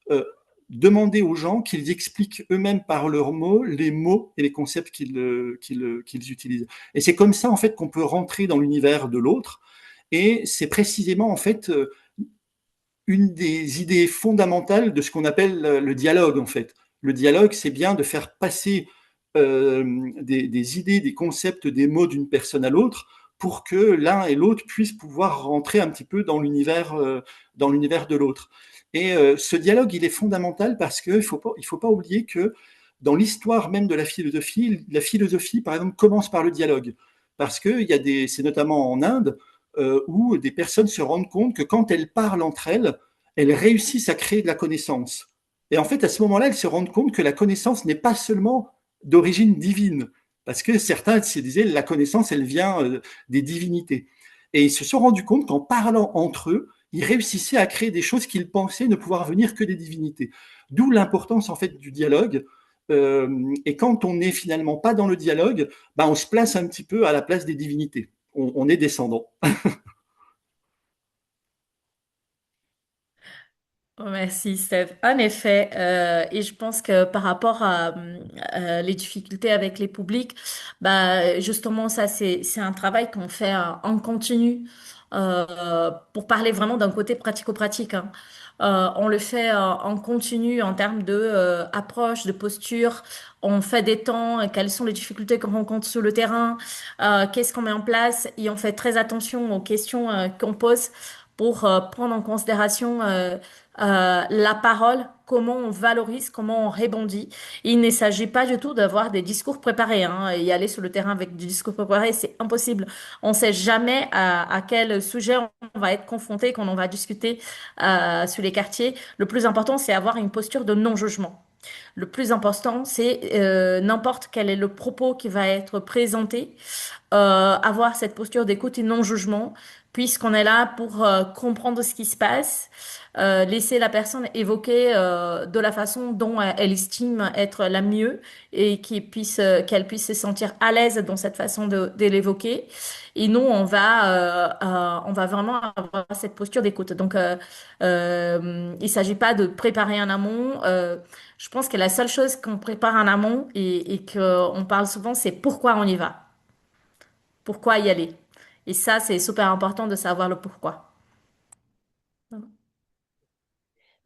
demander aux gens qu'ils expliquent eux-mêmes par leurs mots les mots et les concepts qu'ils utilisent. Et c'est comme ça, en fait, qu'on peut rentrer dans l'univers de l'autre. Et c'est précisément, en fait, une des idées fondamentales de ce qu'on appelle le dialogue, en fait. Le dialogue, c'est bien de faire passer des idées, des concepts, des mots d'une personne à l'autre pour que l'un et l'autre puissent pouvoir rentrer un petit peu dans l'univers de l'autre. Et ce dialogue, il est fondamental parce qu'il ne faut pas oublier que dans l'histoire même de la philosophie, par exemple, commence par le dialogue. Parce que c'est notamment en Inde, où des personnes se rendent compte que quand elles parlent entre elles, elles réussissent à créer de la connaissance. Et en fait, à ce moment-là, elles se rendent compte que la connaissance n'est pas seulement d'origine divine, parce que certains se disaient la connaissance, elle vient des divinités. Et ils se sont rendus compte qu'en parlant entre eux, ils réussissaient à créer des choses qu'ils pensaient ne pouvoir venir que des divinités. D'où l'importance en fait du dialogue. Et quand on n'est finalement pas dans le dialogue, ben, on se place un petit peu à la place des divinités. On est descendant. Merci, Steph. En effet, et je pense que par rapport à les difficultés avec les publics, bah justement ça c'est un travail qu'on fait en continu pour parler vraiment d'un côté pratico-pratique, hein. On le fait en continu en termes de approche, de posture. On fait des temps, quelles sont les difficultés qu'on rencontre sur le terrain, qu'est-ce qu'on met en place et on fait très attention aux questions qu'on pose pour prendre en considération la parole, comment on valorise, comment on rebondit. Il ne s'agit pas du tout d'avoir des discours préparés, hein, et y aller sur le terrain avec du discours préparé, c'est impossible. On ne sait jamais à quel sujet on va être confronté quand on va discuter sur les quartiers. Le plus important, c'est avoir une posture de non-jugement. Le plus important, c'est n'importe quel est le propos qui va être présenté, avoir cette posture d'écoute et non-jugement, puisqu'on est là pour comprendre ce qui se passe, laisser la personne évoquer de la façon dont elle estime être la mieux et qu'elle puisse se sentir à l'aise dans cette façon de l'évoquer. Et nous, on va vraiment avoir cette posture d'écoute. Donc, il s'agit pas de préparer en amont. Je pense que la seule chose qu'on prépare en amont et qu'on parle souvent, c'est pourquoi on y va. Pourquoi y aller? Et ça, c'est super important de savoir le pourquoi.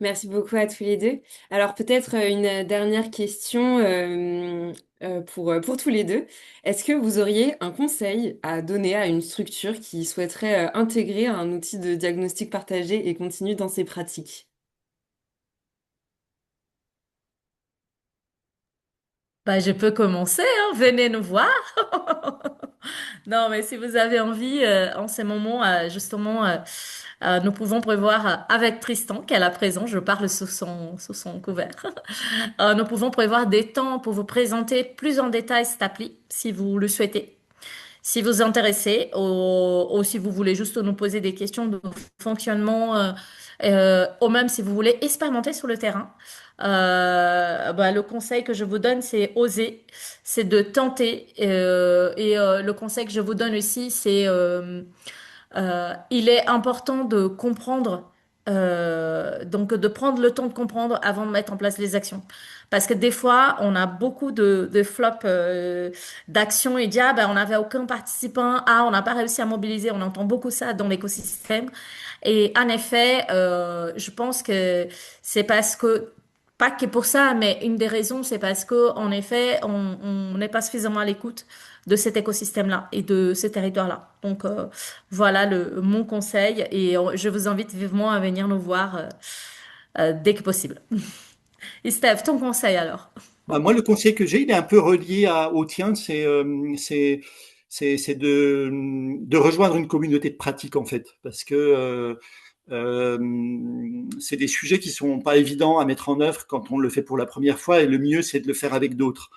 Merci beaucoup à tous les deux. Alors peut-être une dernière question pour tous les deux. Est-ce que vous auriez un conseil à donner à une structure qui souhaiterait intégrer un outil de diagnostic partagé et continue dans ses pratiques? Bah, je peux commencer, hein, venez nous voir. Non, mais si vous avez envie, en ce moment, justement, nous pouvons prévoir avec Tristan, qui est là présent, je parle sous son couvert. Nous pouvons prévoir des temps pour vous présenter plus en détail cette appli, si vous le souhaitez. Si vous vous intéressez ou si vous voulez juste nous poser des questions de fonctionnement, ou même si vous voulez expérimenter sur le terrain, bah, le conseil que je vous donne, c'est oser, c'est de tenter. Le conseil que je vous donne aussi, c'est il est important de comprendre, donc de prendre le temps de comprendre avant de mettre en place les actions. Parce que des fois, on a beaucoup de flops d'actions et dit, ah, ben, on n'avait aucun participant, ah, on n'a pas réussi à mobiliser. On entend beaucoup ça dans l'écosystème. Et en effet, je pense que c'est parce que, pas que pour ça, mais une des raisons, c'est parce que, en effet, on n'est pas suffisamment à l'écoute de cet écosystème-là et de ce territoire-là. Donc, voilà mon conseil et je vous invite vivement à venir nous voir dès que possible. Et Steph, ton conseil alors? Bah, moi, le conseil que j'ai, il est un peu relié au tien, c'est de rejoindre une communauté de pratique, en fait, parce que c'est des sujets qui sont pas évidents à mettre en œuvre quand on le fait pour la première fois, et le mieux, c'est de le faire avec d'autres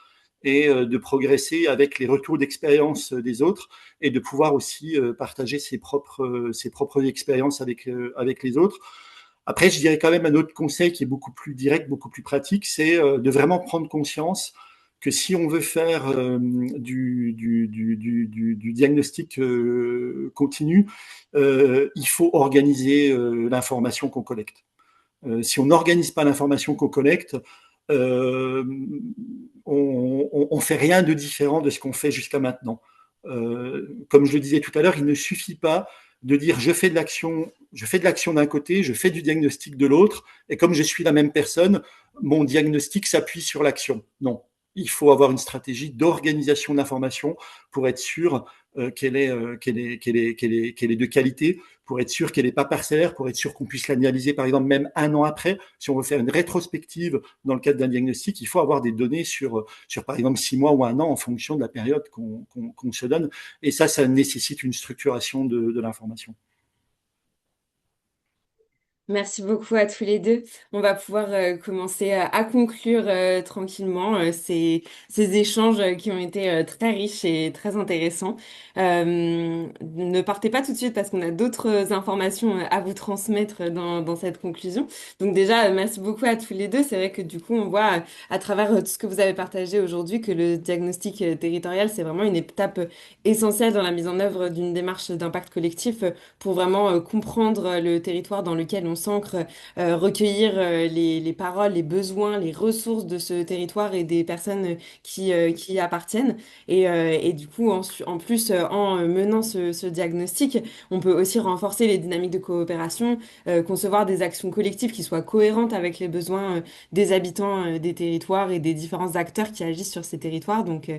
et de progresser avec les retours d'expérience des autres et de pouvoir aussi partager ses propres expériences avec les autres. Après, je dirais quand même un autre conseil qui est beaucoup plus direct, beaucoup plus pratique, c'est de vraiment prendre conscience que si on veut faire du diagnostic continu, il faut organiser l'information qu'on collecte. Si on n'organise pas l'information qu'on collecte, euh, on fait rien de différent de ce qu'on fait jusqu'à maintenant. Comme je le disais tout à l'heure, il ne suffit pas de dire je fais de l'action d'un côté, je fais du diagnostic de l'autre, et comme je suis la même personne, mon diagnostic s'appuie sur l'action. Non, il faut avoir une stratégie d'organisation d'information pour être sûr qu'elle est de qualité, pour être sûr qu'elle n'est pas parcellaire, pour être sûr qu'on puisse l'analyser, par exemple, même un an après. Si on veut faire une rétrospective dans le cadre d'un diagnostic, il faut avoir des données sur par exemple, 6 mois ou un an en fonction de la période qu'on se donne. Et ça nécessite une structuration de l'information. Merci beaucoup à tous les deux. On va pouvoir commencer à conclure tranquillement ces échanges qui ont été très riches et très intéressants. Ne partez pas tout de suite parce qu'on a d'autres informations à vous transmettre dans cette conclusion. Donc déjà, merci beaucoup à tous les deux. C'est vrai que du coup, on voit à travers tout ce que vous avez partagé aujourd'hui que le diagnostic territorial, c'est vraiment une étape essentielle dans la mise en œuvre d'une démarche d'impact collectif pour vraiment comprendre le territoire dans lequel on s'ancre, recueillir les paroles, les besoins, les ressources de ce territoire et des personnes qui y appartiennent. Et du coup, en plus, en menant ce diagnostic, on peut aussi renforcer les dynamiques de coopération, concevoir des actions collectives qui soient cohérentes avec les besoins des habitants des territoires et des différents acteurs qui agissent sur ces territoires. Donc,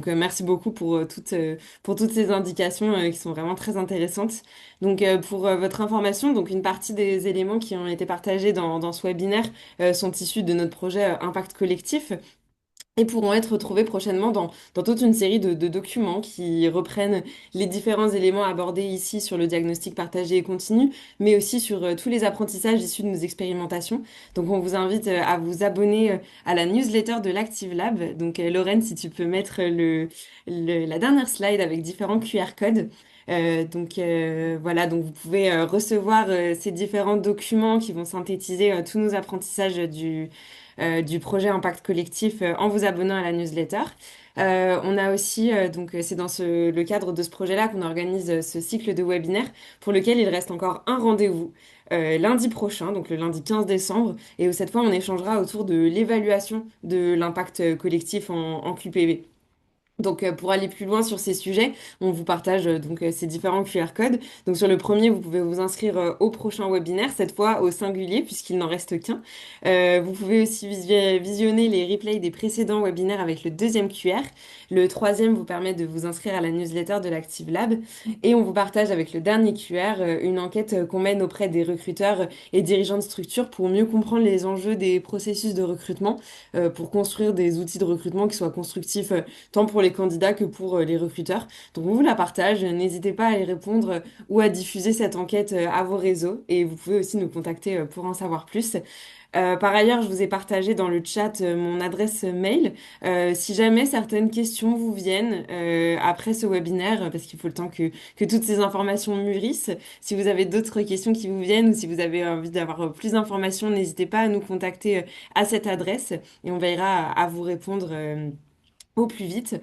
merci beaucoup pour toutes ces indications qui sont vraiment très intéressantes. Donc, pour votre information, donc une partie des éléments qui ont été partagés dans ce webinaire sont issus de notre projet Impact Collectif. et pourront être retrouvés prochainement dans toute une série de documents qui reprennent les différents éléments abordés ici sur le diagnostic partagé et continu, mais aussi sur tous les apprentissages issus de nos expérimentations. Donc on vous invite à vous abonner à la newsletter de l'Active Lab. Donc Lorraine, si tu peux mettre la dernière slide avec différents QR codes. Voilà, donc vous pouvez recevoir ces différents documents qui vont synthétiser tous nos apprentissages du projet Impact Collectif en vous abonnant à la newsletter. On a aussi, c'est dans le cadre de ce projet-là qu'on organise ce cycle de webinaires pour lequel il reste encore un rendez-vous lundi prochain, donc le lundi 15 décembre, et où cette fois on échangera autour de l'évaluation de l'impact collectif en QPV. Donc, pour aller plus loin sur ces sujets, on vous partage ces différents QR codes. Donc, sur le premier, vous pouvez vous inscrire au prochain webinaire, cette fois au singulier, puisqu'il n'en reste qu'un. Vous pouvez aussi visionner les replays des précédents webinaires avec le deuxième QR. Le troisième vous permet de vous inscrire à la newsletter de l'Active Lab. Et on vous partage avec le dernier QR une enquête qu'on mène auprès des recruteurs et dirigeants de structures pour mieux comprendre les enjeux des processus de recrutement, pour construire des outils de recrutement qui soient constructifs tant pour les candidats que pour les recruteurs. Donc on vous la partage, n'hésitez pas à y répondre ou à diffuser cette enquête à vos réseaux et vous pouvez aussi nous contacter pour en savoir plus. Par ailleurs, je vous ai partagé dans le chat mon adresse mail. Si jamais certaines questions vous viennent après ce webinaire, parce qu'il faut le temps que toutes ces informations mûrissent, si vous avez d'autres questions qui vous viennent ou si vous avez envie d'avoir plus d'informations, n'hésitez pas à nous contacter à cette adresse et on veillera à vous répondre au plus vite.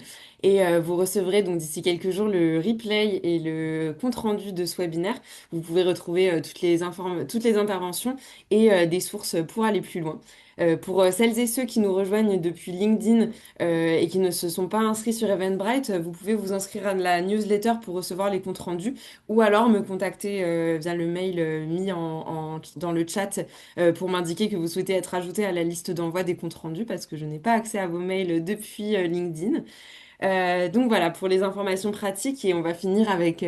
Et vous recevrez donc d'ici quelques jours le replay et le compte-rendu de ce webinaire. Vous pouvez retrouver toutes les interventions et des sources pour aller plus loin. Pour celles et ceux qui nous rejoignent depuis LinkedIn et qui ne se sont pas inscrits sur Eventbrite, vous pouvez vous inscrire à la newsletter pour recevoir les comptes rendus ou alors me contacter via le mail mis dans le chat pour m'indiquer que vous souhaitez être ajouté à la liste d'envoi des comptes rendus parce que je n'ai pas accès à vos mails depuis LinkedIn. Donc voilà pour les informations pratiques et on va finir avec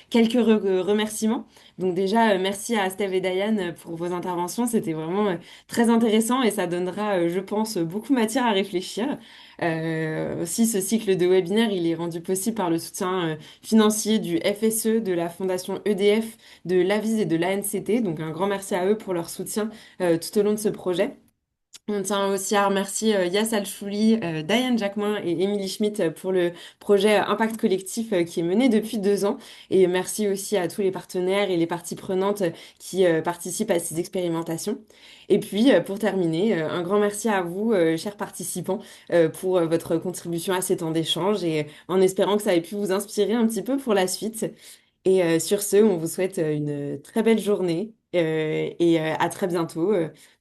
quelques remerciements. Donc déjà, merci à Steve et Diane pour vos interventions. C'était vraiment très intéressant et ça donnera, je pense, beaucoup matière à réfléchir. Aussi, ce cycle de webinaire, il est rendu possible par le soutien financier du FSE, de la Fondation EDF, de l'AVIS et de l'ANCT. Donc un grand merci à eux pour leur soutien tout au long de ce projet. On tient aussi à remercier Yas Alchouli, Diane Jacquemin et Émilie Schmidt pour le projet Impact Collectif qui est mené depuis 2 ans. Et merci aussi à tous les partenaires et les parties prenantes qui participent à ces expérimentations. Et puis, pour terminer, un grand merci à vous, chers participants, pour votre contribution à ces temps d'échange et en espérant que ça ait pu vous inspirer un petit peu pour la suite. Et sur ce, on vous souhaite une très belle journée et à très bientôt,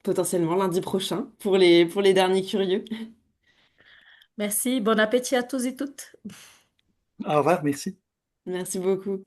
potentiellement lundi prochain pour les derniers curieux. Merci, bon appétit à tous et toutes. Au revoir, merci. Merci beaucoup.